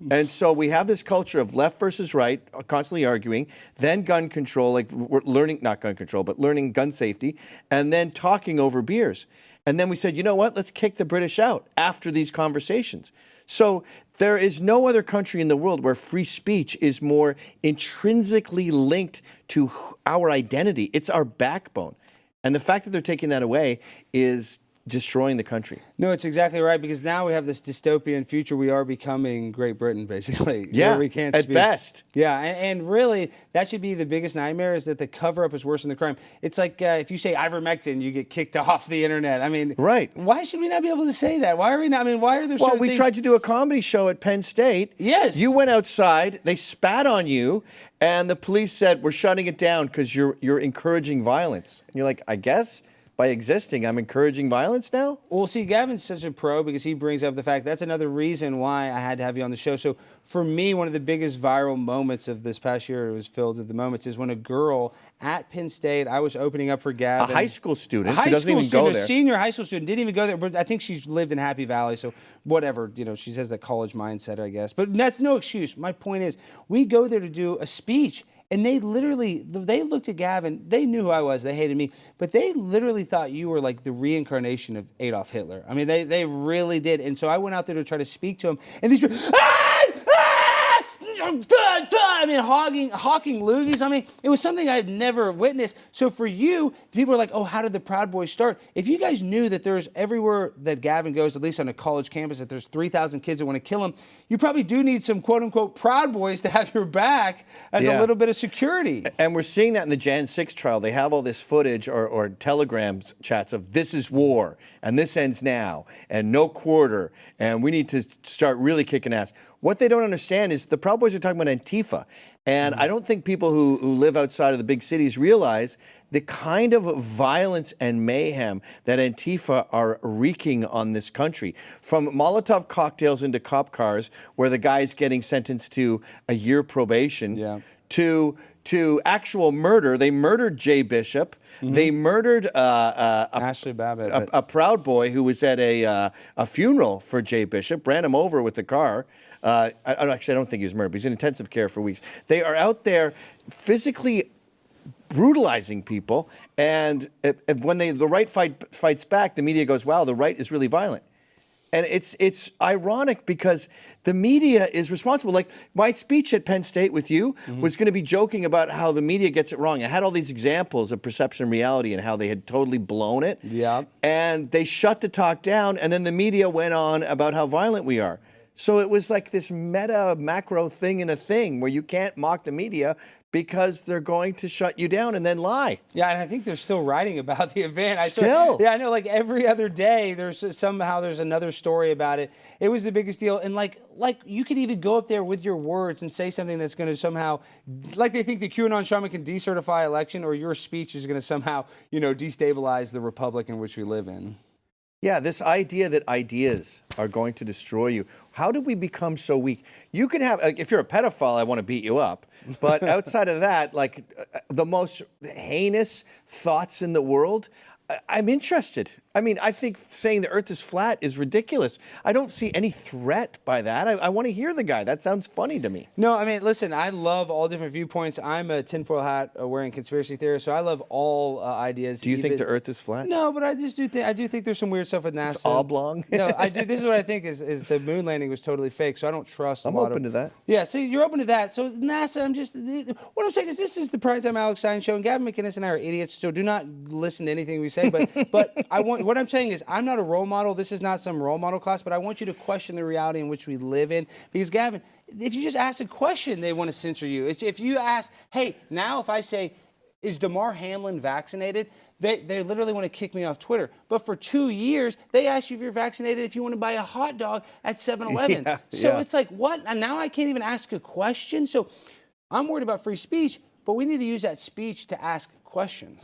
And so we have this culture of left versus right, constantly arguing, then gun control, like we're learning, not gun control, but learning gun safety, and then talking over beers. And then we said, you know what, let's kick the British out after these conversations. So there is no other country in the world where free speech is more intrinsically linked to our identity. It's our backbone. And the fact that they're taking that away is destroying the country. No, it's exactly right, because now we have this dystopian future. We are becoming Great Britain, basically. Yeah, where we can't at speak. best. Yeah, and really, that should be the biggest nightmare, is that the cover-up is worse than the crime. It's like if you say ivermectin, you get kicked off the internet. I mean, right. Why should we not be able to say that? Why are we not? I mean, why are there Well, certain we things? tried to do a comedy show at Penn State. Yes. You went outside, they spat on you, and the police said, we're shutting it down because you're encouraging violence. And you're like, I guess by existing, I'm encouraging violence now? Well, see, Gavin's such a pro because he brings up the fact that's another reason why I had to have you on the show. So for me, one of the biggest viral moments of this past year, it was filled with the moments, is when a girl at Penn State, I was opening up for Gavin. A high school student who doesn't even go there. A senior high school student, didn't even go there, but I think she's lived in Happy Valley, so whatever, you know, she has that college mindset, I guess. But that's no excuse. My point is, we go there to do a speech, and they looked at Gavin. They knew who I was. They hated me. But they literally thought you were like the reincarnation of Adolf Hitler. I mean, they really did. And so I went out there to try to speak to him. And these people, I mean, hawking loogies. I mean, it was something I had never witnessed. So for you, people are like, oh, how did the Proud Boys start? If you guys knew that there's everywhere that Gavin goes, at least on a college campus, that there's 3,000 kids that want to kill him, you probably do need some quote unquote Proud Boys to have your back as a little bit of security. And we're seeing that in the Jan 6 trial. They have all this footage or telegrams chats of this is war and this ends now and no quarter and we need to start really kicking ass. What they don't understand is the Proud Boys are talking about Antifa. And I don't think people who live outside of the big cities realize the kind of violence and mayhem that Antifa are wreaking on this country. From Molotov cocktails into cop cars, where the guy's getting sentenced to a year probation, to actual murder. They murdered Jay Bishop. They murdered Ashley Babbitt, a Proud Boy who was at a funeral for Jay Bishop, ran him over with the car. Actually, I don't think he was murdered, but he's in intensive care for weeks. They are out there physically brutalizing people, and when the right fights back, the media goes, wow, the right is really violent. And it's ironic because the media is responsible. Like my speech at Penn State with you was going to be joking about how the media gets it wrong. I had all these examples of perception and reality and how they had totally blown it. Yeah. And they shut the talk down, and then the media went on about how violent we are. So it was like this meta macro thing in a thing where you can't mock the media because they're going to shut you down and then lie. Yeah, and I think they're still writing about the event. Still? I know, like every other day, there's another story about it. It was the biggest deal, and like you could even go up there with your words and say something that's going to somehow, like they think the QAnon shaman can decertify election, or your speech is going to somehow, destabilize the republic in which we live in. Yeah, this idea that ideas are going to destroy you. How did we become so weak? You can have, if you're a pedophile, I want to beat you up. But outside of that, like the most heinous thoughts in the world, I'm interested. I mean, I think saying the earth is flat is ridiculous. I don't see any threat by that. I want to hear the guy. That sounds funny to me. No, I mean, listen, I love all different viewpoints. I'm a tinfoil hat wearing conspiracy theorist, so I love all ideas. Do you think the earth is flat? No, but I do think there's some weird stuff with NASA. It's oblong? No, I do. This is what I think is the moon landing was totally fake, so I don't trust I'm open to that. Yeah, see, you're open to that. So NASA, what I'm saying is this is the Primetime Alex Stein show, and Gavin McInnes and I are idiots, so do not listen to anything we say. But what I'm saying is I'm not a role model. This is not some role model class, but I want you to question the reality in which we live in. Because Gavin, if you just ask a question, they want to censor you. If you ask, hey, now if I say, is Damar Hamlin vaccinated? They literally want to kick me off Twitter. But for 2 years, they ask you if you're vaccinated if you want to buy a hot dog at 7-Eleven. It's like, what? And now I can't even ask a question? So I'm worried about free speech, but we need to use that speech to ask questions.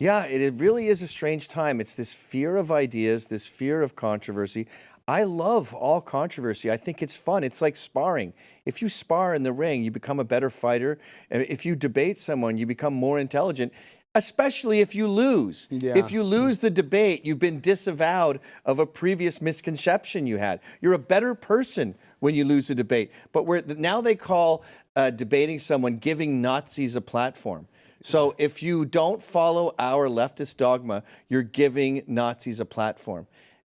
Yeah, it really is a strange time. It's this fear of ideas, this fear of controversy. I love all controversy. I think it's fun. It's like sparring. If you spar in the ring, you become a better fighter. And if you debate someone, you become more intelligent, especially if you lose. Yeah. If you lose the debate, you've been disavowed of a previous misconception you had. You're a better person when you lose a debate. But now they call debating someone giving Nazis a platform. So if you don't follow our leftist dogma, you're giving Nazis a platform.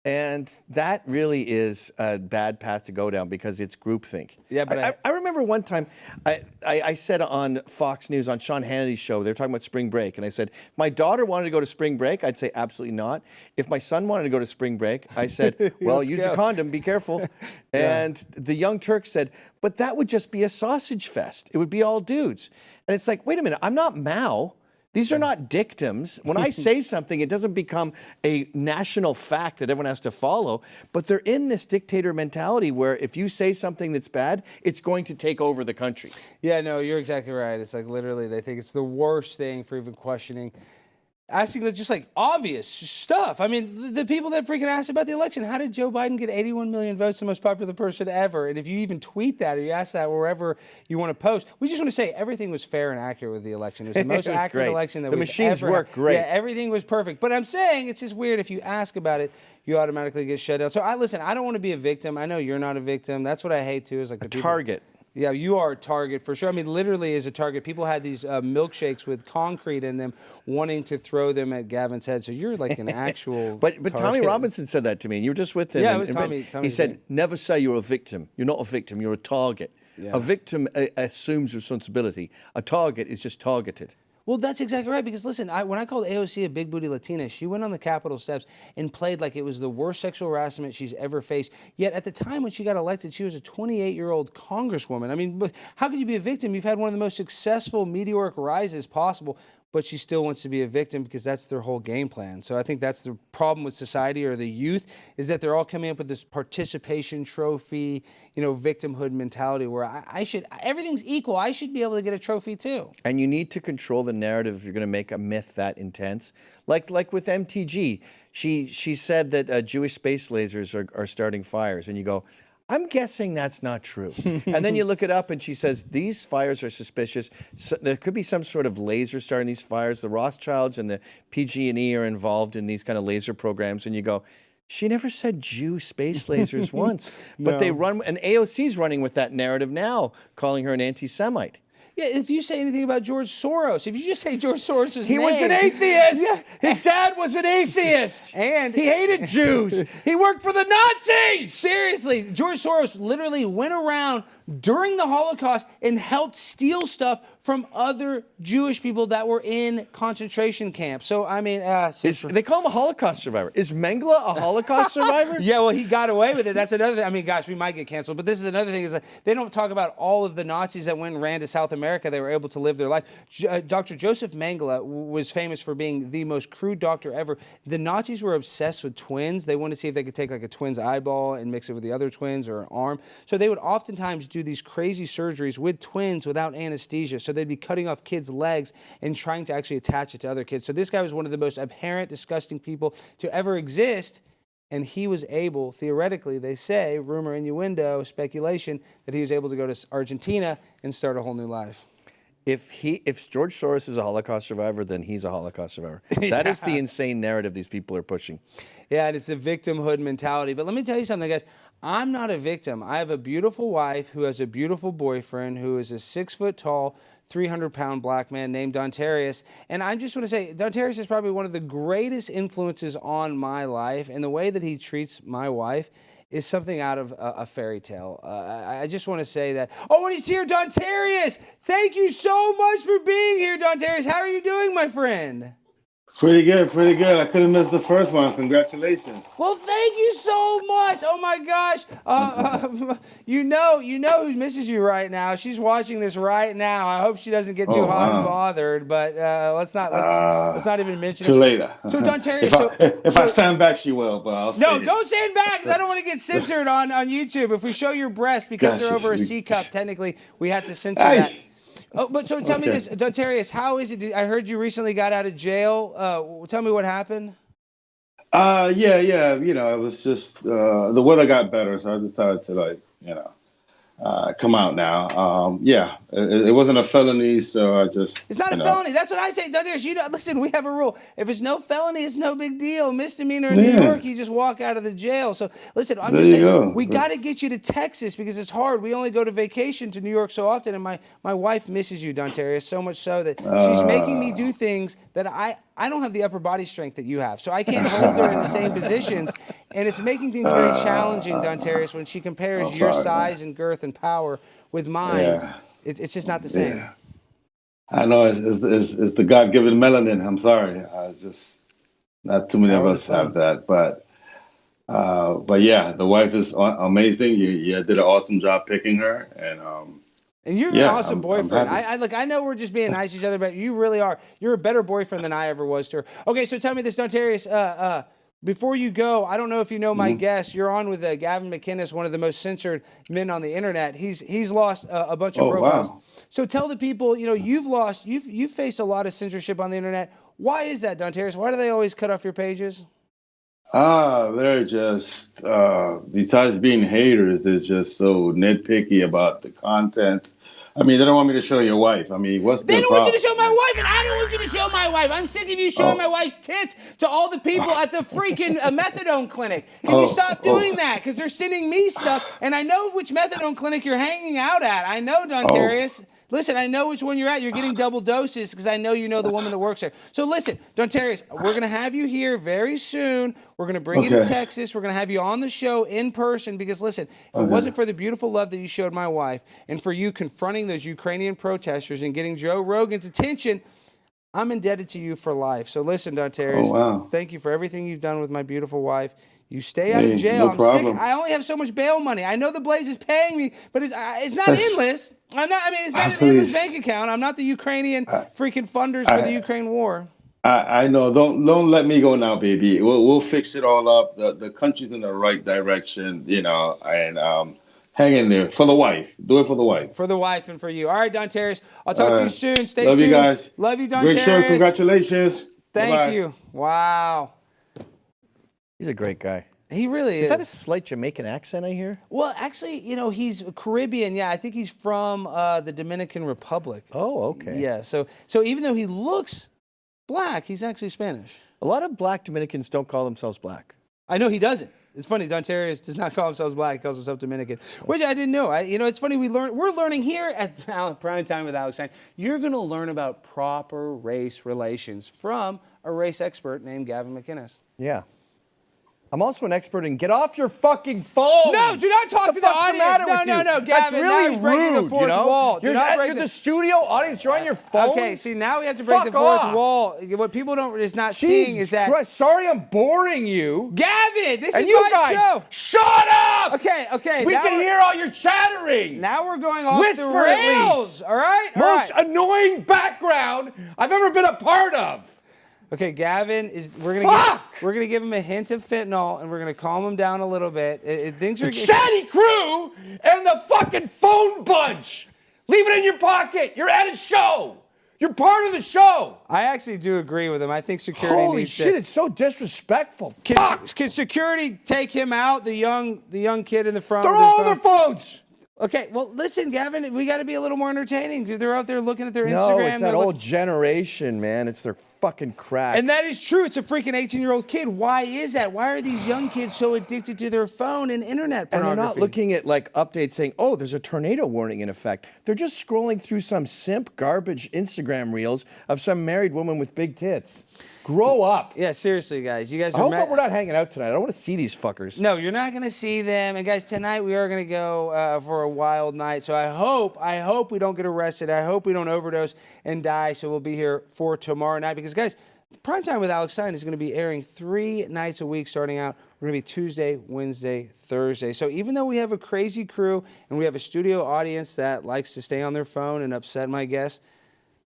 And that really is a bad path to go down because it's groupthink. Yeah, but I remember one time I said on Fox News, on Sean Hannity's show, they were talking about spring break. And I said, if my daughter wanted to go to spring break, I'd say absolutely not. If my son wanted to go to spring break, I said, well, use a condom, be careful. And the Young Turk said, but that would just be a sausage fest. It would be all dudes. And it's like, wait a minute, I'm not Mao. These are not dictums. When I say something, it doesn't become a national fact that everyone has to follow. But they're in this dictator mentality where if you say something that's bad, it's going to take over the country. Yeah, no, you're exactly right. It's like literally they think it's the worst thing for even questioning. Asking just like obvious stuff. I mean, the people that freaking asked about the election, how did Joe Biden get 81 million votes, the most popular person ever? And if you even tweet that or you ask that wherever you want to post, we just want to say everything was fair and accurate with the election. It was the most accurate election that we've ever had. The machines work great. Yeah, everything was perfect. But I'm saying it's just weird if you ask about it, you automatically get shut down. So I don't want to be a victim. I know you're not a victim. That's what I hate too. Is like the target. Yeah, you are a target for sure. I mean, literally as a target. People had these milkshakes with concrete in them wanting to throw them at Gavin's head. So you're like an actual But target. Tommy Robinson said that to me, and you were just with him. Yeah, it was Tommy. He said, never say you're a victim. You're not a victim. You're a target. A victim assumes responsibility. A target is just targeted. Well, that's exactly right. Because listen, when I called AOC a big booty Latina, she went on the Capitol steps and played like it was the worst sexual harassment she's ever faced. Yet at the time when she got elected, she was a 28-year-old Congresswoman. I mean, how could you be a victim? You've had one of the most successful meteoric rises possible, but she still wants to be a victim because that's their whole game plan. So I think that's the problem with society or the youth, is that they're all coming up with this participation trophy, victimhood mentality where everything's equal. I should be able to get a trophy too. And you need to control the narrative if you're going to make a myth that intense. Like with MTG, she said that Jewish space lasers are starting fires, and you go, I'm guessing that's not true. And then you look it up and she says, these fires are suspicious. So there could be some sort of laser starting these fires. The Rothschilds and the PG&E are involved in these kind of laser programs. And you go, she never said Jew space lasers once. But they run, and AOC's running with that narrative now, calling her an anti-Semite. Yeah, if you say anything about George Soros, if you just say George Soros' name. He was an atheist. His dad was an atheist. And he hated Jews. He worked for the Nazis. Seriously, George Soros literally went around during the Holocaust and helped steal stuff from other Jewish people that were in concentration camps. So, I mean... they call him a Holocaust survivor. Is Mengele a Holocaust survivor? Yeah, well, he got away with it. That's another thing. I mean, gosh, we might get canceled. But this is another thing, is that they don't talk about all of the Nazis that went and ran to South America. They were able to live their life. Dr. Joseph Mengele was famous for being the most crude doctor ever. The Nazis were obsessed with twins. They wanted to see if they could take like a twin's eyeball and mix it with the other twins or an arm. So they would oftentimes do these crazy surgeries with twins without anesthesia. So they'd be cutting off kids' legs and trying to actually attach it to other kids. So this guy was one of the most abhorrent, disgusting people to ever exist. And he was able, theoretically, they say, rumor, innuendo, speculation, that he was able to go to Argentina and start a whole new life. If George Soros is a Holocaust survivor, then he's a Holocaust survivor. That is the insane narrative these people are pushing. Yeah, and it's a victimhood mentality. But let me tell you something, guys. I'm not a victim. I have a beautiful wife who has a beautiful boyfriend who is a 6-foot-tall, 300-pound black man named Dontarius. And I just want to say, Dontarius is probably one of the greatest influences on my life. And the way that he treats my wife is something out of a fairy tale. I just want to say that. Oh, and he's here, Dontarius! Thank you so much for being here, Dontarius. How are you doing, my friend? Pretty good, pretty good. I couldn't miss the first one. Congratulations. Well, thank you so much. Oh my gosh. You know who misses you right now. She's watching this right now. I hope she doesn't get too hot and bothered. But let's not even mention it. Later. So Dontarius, if I stand back, she will. But I'll don't stand back, because I don't want to get censored on YouTube. If we show your breasts because they're over a C cup, technically we have to censor that. Oh, but so tell me this, Dontarius, how is it? I heard you recently got out of jail. Tell me what happened. Yeah. It was just the weather got better, so I decided to come out now. It wasn't a felony, so I just... It's not a felony. That's what I say, Dontarius. Listen, we have a rule. If it's no felony, it's no big deal. Misdemeanor in New York, you just walk out of the jail. So listen, I'm just saying, we got to get you to Texas because it's hard. We only go to vacation to New York so often, and my wife misses you, Dontarius, so much so that she's making me do things that I don't have the upper body strength that you have, so I can't hold her in the same positions, and it's making things very challenging, Dontarius, when she compares your size and girth and power with mine. Yeah. It's just not the same. Yeah. I know it's the God-given melanin. I'm sorry, just not too many of us have that, but yeah, the wife is amazing. You did an awesome job picking her, and you're an awesome boyfriend. I know we're just being nice to each other, but you really are. You're a better boyfriend than I ever was to her. Okay, so tell me this, Dontarius. Before you go, I don't know if you know my guest. You're on with Gavin McInnes, one of the most censored men on the internet. He's lost a bunch of profiles. Wow. So tell the people, you've faced a lot of censorship on the internet. Why is that, Dontarius? Why do they always cut off your pages? They're just, besides being haters, they're just so nitpicky about the content. I mean, they don't want me to show your wife. I mean, what's the problem? They don't want you to show my wife, and I don't want you to show my wife. I'm sick of you showing my wife's tits to all the people at the freaking methadone clinic. Can you stop doing that? Because they're sending me stuff, and I know which methadone clinic you're hanging out at. I know, Dontarius. listen, I know which one you're at. You're getting double doses because I know you know the woman that works there. So listen, Dontarius, we're going to have you here very soon. We're going to bring you to Texas. We're going to have you on the show in person because, listen, if it wasn't for the beautiful love that you showed my wife and for you confronting those Ukrainian protesters and getting Joe Rogan's attention, I'm indebted to you for life. So listen, Dontarius, thank you for everything you've done with my beautiful wife. You stay out of jail. I'm sick. I only have so much bail money. I know the Blaze is paying me, but it's not endless. It's not an endless bank account. I'm not the Ukrainian freaking funders for the Ukraine war. I know. Don't let me go now, baby. We'll fix it all up. The country's in the right direction, and hang in there for the wife. Do it for the wife. For the wife and for you. All right, Dontarius. I'll talk to you soon. Stay tuned. Love you guys. Love you, Dontarius. Great show. Congratulations. Thank you. Wow. He's a great guy. He really is. Is that a slight Jamaican accent I hear? Well, actually, he's Caribbean. Yeah, I think he's from the Dominican Republic. Oh, okay. Yeah, so even though he looks black, he's actually Spanish. A lot of black Dominicans don't call themselves black. I know he doesn't. It's funny. Dontarius does not call himself black. He calls himself Dominican, which I didn't know. It's funny. We're learning here at Prime Time with Alex Stein. You're going to learn about proper race relations from a race expert named Gavin McInnes. Yeah. I'm also an expert in get off your fucking phone. No, do not talk to the audience. No, Gavin. That's really now he's breaking rude, the fourth wall. You're at the studio audience. You're on your phone. Okay, see, now we have to break the fourth wall. What people is not seeing is that. Christ, sorry, I'm boring you. Gavin, this and is you my guys, show. Shut up. Okay. We can hear all your chattering. Now we're going off the rails. All right. Most annoying background I've ever been a part of. Okay, Gavin we're gonna give him a hint of fentanyl and we're gonna calm him down a little bit. Things are Shady Crew and the fucking phone bunch. Leave it in your pocket. You're at a show. You're part of the show. I actually do agree with him. I think security Holy needs shit, it's so disrespectful. Can security take him out? The young kid in the front. They're all on their phones. Okay, well, listen, Gavin, we got to be a little more entertaining because they're out there looking at their Instagram. No, it's that old generation, man. It's their fucking crap. And that is true. It's a freaking 18-year-old kid. Why is that? Why are these young kids so addicted to their phone and internet pornography? And they're not looking at updates saying, oh, there's a tornado warning in effect. They're just scrolling through some simp garbage Instagram reels of some married woman with big tits. Grow up. Yeah, seriously, guys. You guys I hope that we're not hanging out tonight. I don't want to see these fuckers. No, you're not going to see them. And guys, tonight we are going to go for a wild night. So I hope we don't get arrested. I hope we don't overdose and die. So we'll be here for tomorrow night. Because, guys, Primetime with Alex Stein is going to be airing 3 nights a week starting out. We're going to be Tuesday, Wednesday, Thursday. So even though we have a crazy crew and we have a studio audience that likes to stay on their phone and upset my guests,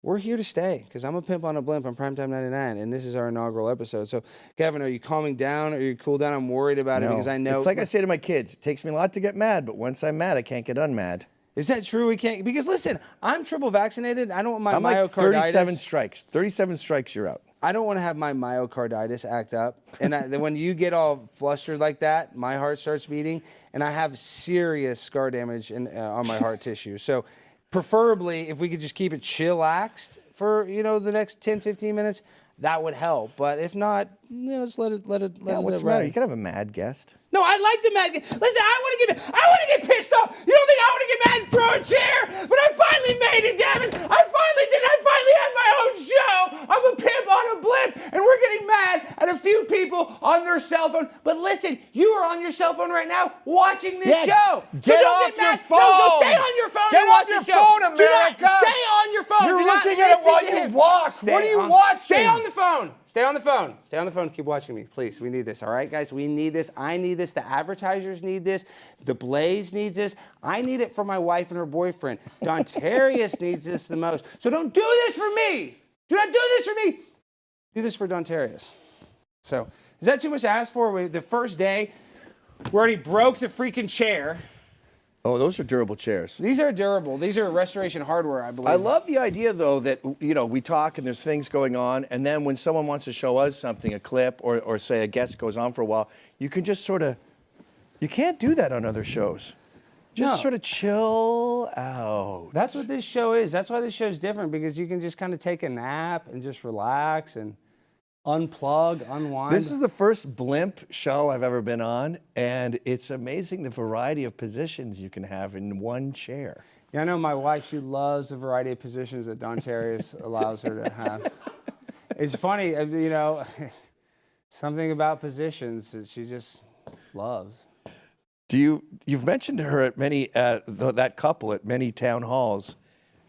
we're here to stay because I'm a pimp on a blimp on Primetime 99, and this is our inaugural episode. So, Gavin, are you calming down? Are you cool down? I'm worried about it because I know. It's like I say to my kids, it takes me a lot to get mad, but once I'm mad, I can't get unmad. Is that true? We can't, because listen, I'm triple vaccinated. I don't want my I'm myocarditis. like 37 strikes. 37 strikes, you're out. I don't want to have my myocarditis act up. And then when you get all flustered like that, my heart starts beating, and I have serious scar damage on my heart tissue. So, preferably, if we could just keep it chillaxed for, the next 10, 15 minutes, that would help. But if not, just let it What's the matter? You can have a mad guest. No, I like the mad guest. Listen, I want to get pissed off. You don't think I want to get mad and throw a chair? But I finally made it, Gavin. I finally had my own show. I'm a pimp on a blimp, and we're getting mad at a few people on their cell phone. But listen, you are on your cell phone right now watching this show. Get off your phone. Don't stay on your phone. Get off your phone, America. Stay on your phone. You're looking at it while you walk. What are you watching? Stay on the phone. Stay on the phone. Stay on the phone. Keep watching me, please. We need this, all right, guys? We need this. I need this. The advertisers need this. The Blaze needs this. I need it for my wife and her boyfriend. Dontarius needs this the most. So don't do this for me. Do not do this for me. Do this for Dontarius. So is that too much to ask for? The first day, we already broke the freaking chair. Oh, those are durable chairs. These are durable. These are Restoration Hardware, I believe. I love the idea, though, that, we talk and there's things going on, and then when someone wants to show us something, a clip, or say a guest goes on for a while, you can just you can't do that on other shows. Just sort of chill out. That's what this show is. That's why this show is different, because you can just kind of take a nap and just relax and unplug, unwind. This is the first blimp show I've ever been on, and it's amazing the variety of positions you can have in one chair. Yeah, I know my wife, she loves the variety of positions that Dontarius allows her to have. It's funny, you know, something about positions that she just loves. You've mentioned her at many, that couple at many town halls,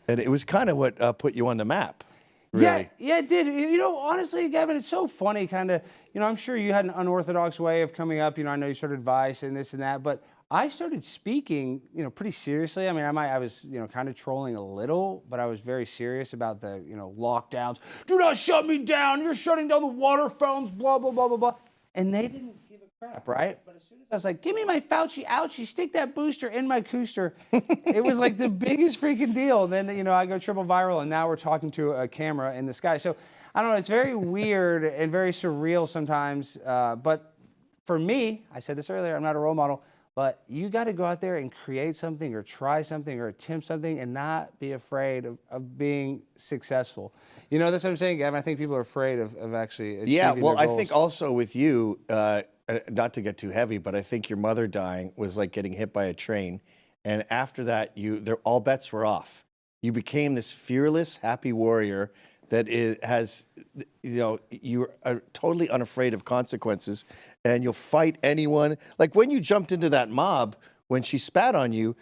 and it was kind of what put you on the map. Really. Yeah, it did. You know, honestly, Gavin, it's so funny, kind of, you know, I'm sure you had an unorthodox way of coming up. You know, I know you started Vice and this and that, but I started speaking, you know, pretty seriously. I mean, I was, you know, kind of trolling a little, but I was very serious about the, you know, lockdowns. Do not shut me down. You're shutting down the water fountains, blah, blah, blah, blah, blah. And they didn't give a crap, right? But as soon as I was like, give me my Fauci ouchie, stick that booster in my cooster, it was like the biggest freaking deal. And then, you know, I go triple viral, and now we're talking to a camera in the sky. So, I don't know, it's very weird and very surreal sometimes. But for me, I said this earlier, I'm not a role model, but you got to go out there and create something or try something or attempt something and not be afraid of being successful. You know, that's what I'm saying, Gavin. I think people are afraid of actually achieving Yeah, well, their I goals. think also with you, not to get too heavy, but I think your mother dying was like getting hit by a train. And after that, all bets were off. You became this fearless, happy warrior that has, you know, you are totally unafraid of consequences, and you'll fight anyone. Like when you jumped into that mob, when she spat on you,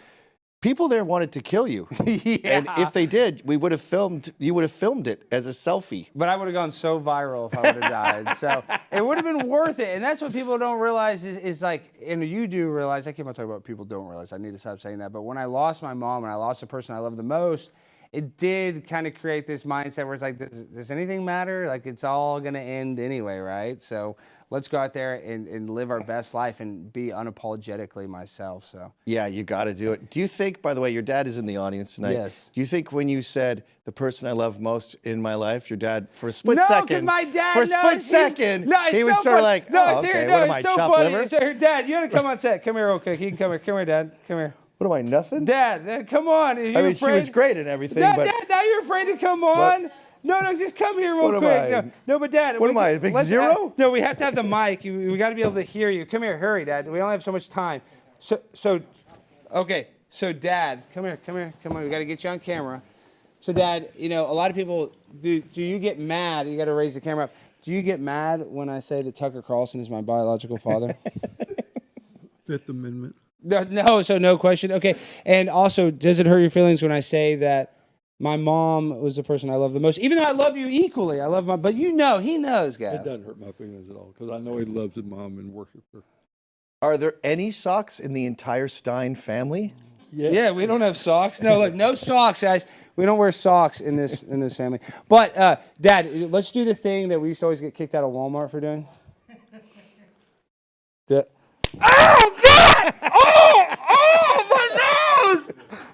people there wanted to kill you. Yeah. And if they did, you would have filmed it as a selfie. But I would have gone so viral if I would have died. So it would have been worth it. And that's what people don't realize is like, and you do realize, I keep on talking about people don't realize, I need to stop saying that. But when I lost my mom and I lost the person I love the most, it did kind of create this mindset where it's like, does anything matter? Like, it's all going to end anyway, right? So let's go out there and live our best life and be unapologetically myself. So Yeah, you got to do it. Do you think, by the way, your dad is in the audience tonight? Yes. Do you think when you said the person I love most in my life, your dad, for a split no, second, because my dad for a knows split second, no, it's he was so sort of funny. like, no, oh, it's okay, serious. what No, am I, it's so chopped funny. liver? So, Dad, you got to come on set. Come here real quick. He can come here. Come here, Dad. Come here. What am I, nothing? Dad, come on. Are you I mean, afraid? she was great and everything, Dad, but... Dad, now you're afraid to come on? No, just come here real What am quick. I? No, but Dad. What am I, a big zero? No, we have to have the mic. We got to be able to hear you. Come here, hurry, Dad. We only have so much time. Okay. So, Dad, come on. We got to get you on camera. So, Dad, you know, a lot of people, do you get mad? You got to raise the camera up. Do you get mad when I say that Tucker Carlson is my biological father? Fifth Amendment. No, so no question. Okay. And also, does it hurt your feelings when I say that my mom was the person I love the most? Even though I love you equally, but you know, he knows, Gav. It doesn't hurt my feelings at all because I know he loves his mom and worships her. Are there any socks in the entire Stein family? Yeah, we don't have socks. No, look, no socks, guys. We don't wear socks in this family. But, Dad, let's do the thing that we used to always get kicked out of Walmart for doing. Oh, God! Oh,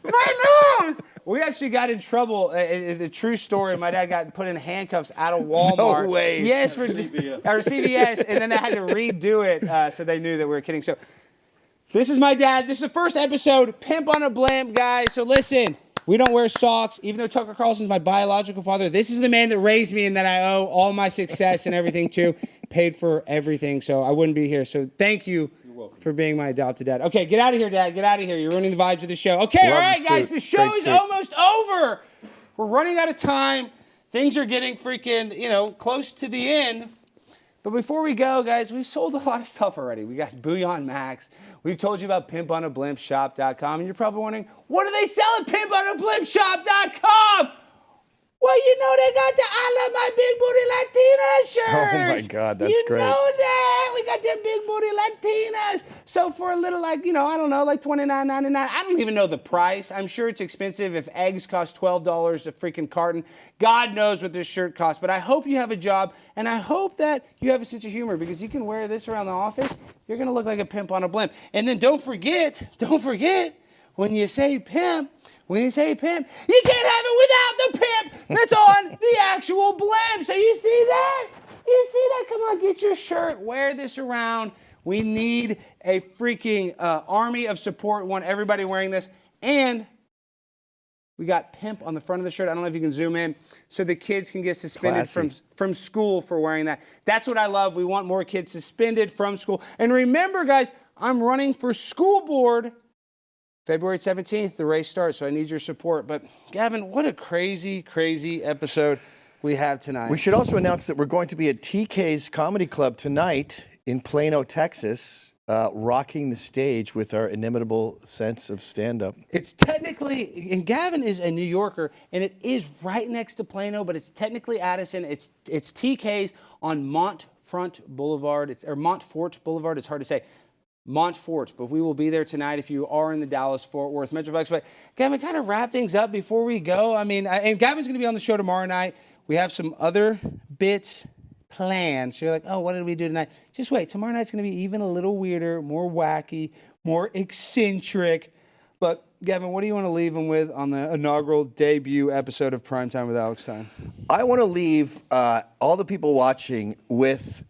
my nose! We actually got in trouble. The true story, my dad got put in handcuffs out of Walmart. No way. Yes, for CVS, and then I had to redo it so they knew that we were kidding. So this is my dad. This is the first episode, Pimp on a Blimp, guys. So listen, we don't wear socks, even though Tucker Carlson's my biological father. This is the man that raised me and that I owe all my success and everything to. Paid for everything, so I wouldn't be here. So thank you for being my adopted dad. Okay, get out of here, Dad. Get out of here. You're ruining the vibes of the show. Okay, Love all right, the guys. suit. The show Great is suit. almost over. We're running out of time. Things are getting freaking, close to the end. But before we go, guys, we've sold a lot of stuff already. We got Bouillon Max. We've told you about pimponablimpshop.com. And you're probably wondering, what do they sell at pimponablimpshop.com? Well, they got the I Love My Big Booty Latina shirts. Oh, my God, that's you great. You know that. We got them big booty Latinas. So for a little, I don't know, like $29.99. I don't even know the price. I'm sure it's expensive. If eggs cost $12 a freaking carton, God knows what this shirt costs. But I hope you have a job, and I hope that you have a sense of humor, because you can wear this around the office. You're going to look like a pimp on a blimp. And then don't forget, when you say pimp, you can't have it without the pimp that's on the actual blimp. So you see that? Come on, get your shirt. Wear this around. We need a freaking army of support. We want everybody wearing this. And we got pimp on the front of the shirt. I don't know if you can zoom in. So the kids can get suspended from school for wearing that. That's what I love. We want more kids suspended from school. And remember, guys, I'm running for school board February 17th, the race starts, so I need your support. But Gavin, what a crazy, crazy episode we have tonight. We should also announce that we're going to be at TK's Comedy Club tonight in Plano, Texas, rocking the stage with our inimitable sense of stand-up. It's technically, and Gavin is a New Yorker, and it is right next to Plano, but it's technically Addison. It's TK's on Montfort Boulevard. It's Montfort Boulevard. It's hard to say. Montfort, but we will be there tonight if you are in the Dallas-Fort Worth Metroplex. But Gavin, kind of wrap things up before we go. I mean, and Gavin's going to be on the show tomorrow night. We have some other bits planned. So you're like, oh, what did we do tonight? Just wait. Tomorrow night's going to be even a little weirder, more wacky, more eccentric. But Gavin, what do you want to leave them with on the inaugural debut episode of Primetime with Alex Stein? I want to leave all the people watching with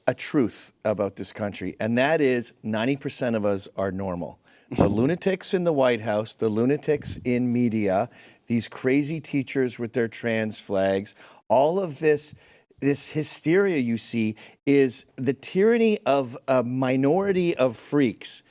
a truth about this country, and that is 90% of us are normal. The lunatics in the White House, the lunatics in media, these crazy teachers with their trans flags, all of this hysteria you see is the tyranny of a minority of freaks.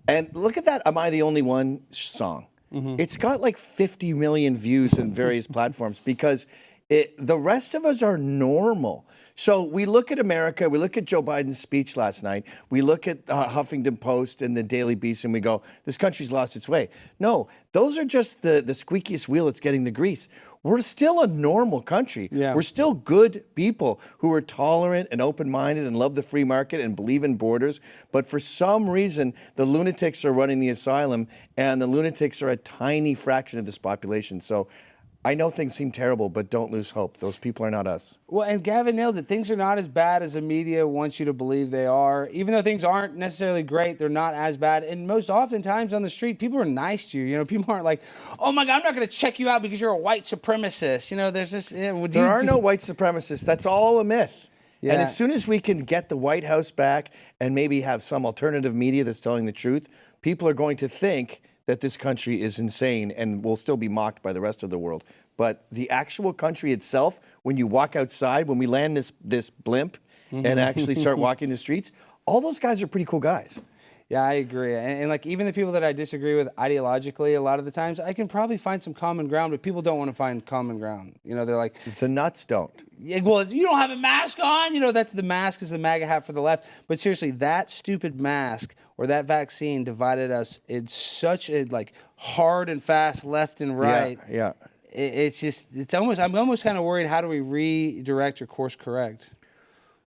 And look at that Am I the Only One song. It's got like 50 million views in various platforms because the rest of us are normal. So we look at America, we look at Joe Biden's speech last night, we look at Huffington Post and the Daily Beast, and we go, this country's lost its way. No, those are just the squeakiest wheel that's getting the grease. We're still a normal country. Yeah. We're still good people who are tolerant and open-minded and love the free market and believe in borders. But for some reason, the lunatics are running the asylum, and the lunatics are a tiny fraction of this population. So I know things seem terrible, but don't lose hope. Those people are not us. Well, and Gavin nailed it. Things are not as bad as the media wants you to believe they are. Even though things aren't necessarily great, they're not as bad. And most oftentimes on the street, people are nice to you. You know, people aren't like, oh my God, I'm not going to check you out because you're a white supremacist. You know, there's this. There are no white supremacists. That's all a myth. Yeah. And as soon as we can get the White House back and maybe have some alternative media that's telling the truth, people are going to think that this country is insane and will still be mocked by the rest of the world. But the actual country itself, when you walk outside, when we land this blimp and actually start walking the streets, all those guys are pretty cool guys. Yeah, I agree. And like even the people that I disagree with ideologically, a lot of the times I can probably find some common ground, but people don't want to find common ground. You know, they're like, the nuts don't. Yeah, well, you don't have a mask on. You know, that's the mask is the MAGA hat for the left. But seriously, that stupid mask or that vaccine divided us in such a like hard and fast left and right. Yeah. I'm almost kind of worried. How do we redirect or course correct?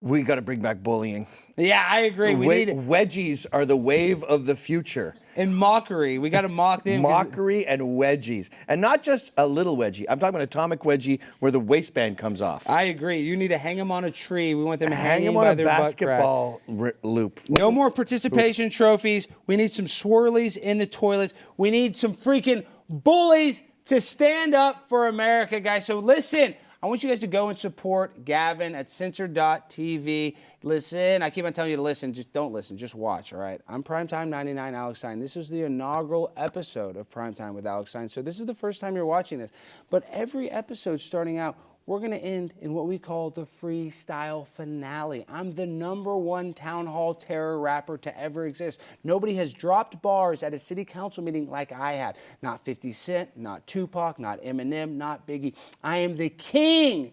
We got to bring back bullying. Yeah, I agree. We need wedgies are the wave of the future. And mockery. We got to mock them. Mockery and wedgies. And not just a little wedgie. I'm talking about an atomic wedgie where the waistband comes off. I agree. You need to hang them on a tree. We want them hang hanging them on by a their basketball loop. No more participation trophies. We need some swirlies in the toilets. We need some freaking bullies to stand up for America, guys. So listen, I want you guys to go and support Gavin at Censor.tv. Listen, I keep on telling you to listen. Just don't listen. Just watch, all right? I'm Primetime 99 Alex Stein. This is the inaugural episode of Primetime with Alex Stein. So this is the first time you're watching this. But every episode starting out, we're going to end in what we call the Freestyle finale. I'm the #1 town hall terror rapper to ever exist. Nobody has dropped bars at a city council meeting like I have. Not 50 Cent, not Tupac, not Eminem, not Biggie. I am the king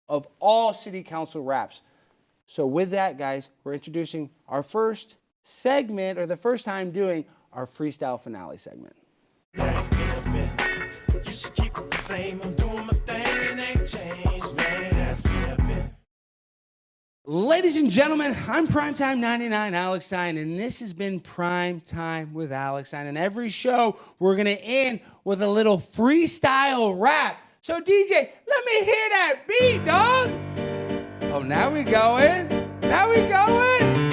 of all city council raps. So with that, guys, we're introducing our first segment, or the first time doing our Freestyle finale segment. You should keep it the same. I'm doing my thing and ain't changed, man. That's me a bit. Ladies and gentlemen, I'm Primetime 99 Alex Stein, and this has been Primetime with Alex Stein. And every show, we're going to end with a little freestyle rap. So DJ, let me hear that beat, dog. Oh, now we going. Now we going.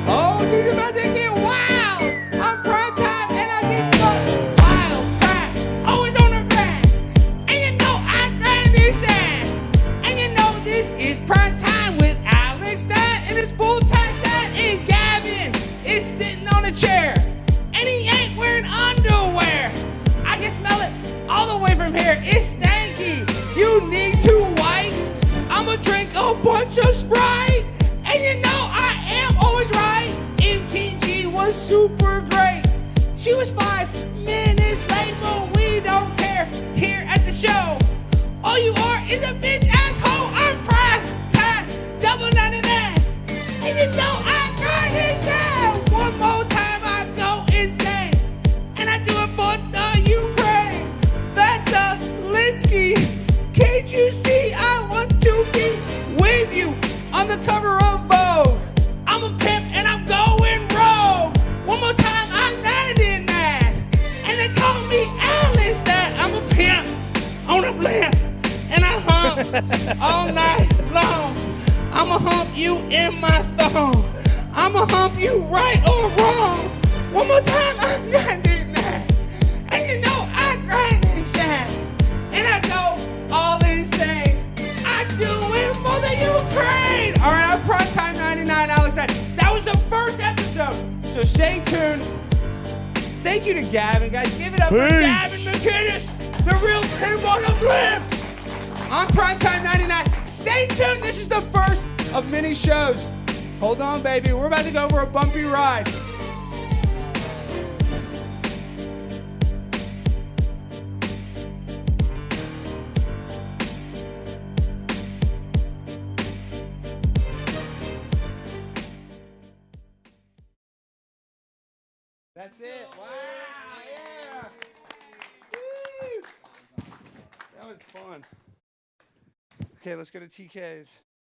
Oh, things about to get wild. I'm Primetime, and I get much wild fast. Always on the rap. And you know I grind this ass. And you know this is Primetime with Alex Stein and his full-time shot. And Gavin is sitting on a chair. And he ain't wearing underwear. I can smell it all the way from here. It's stanky. You need to wipe. I'ma drink a bunch of Sprite. And you know I am always right. MTG was super great. She was 5 minutes late, but we don't care here at the show. All you are is a bitch asshole. I'm prime time, double 99. And you know I grind and shine. One more time I go insane. And I do it for the Ukraine. That's a Linsky. Can't you see I want to be with you on the cover of Vogue? I'm a pimp and I'm going rogue. One more time I'm 99. And they call me Alex Stein. I'm a pimp on a blimp. And I hump all night long. I'ma hump you in my thong. I'ma hump you right or wrong. One more time, I'm 99. And you know I grind and shine. And I go all insane. I do it for the Ukraine. All right, I'm Primetime 99, Alex Stein. That was the first episode. So stay tuned. Thank you to Gavin, guys. Give it up for Gavin McInnes, the real pimp on a blimp. On Primetime 99. Stay tuned. This is the first of many shows. Hold on, baby. We're about to go for a bumpy ride. That's it. Wow. Yeah. Woo. That was fun. Okay, let's go to TK's.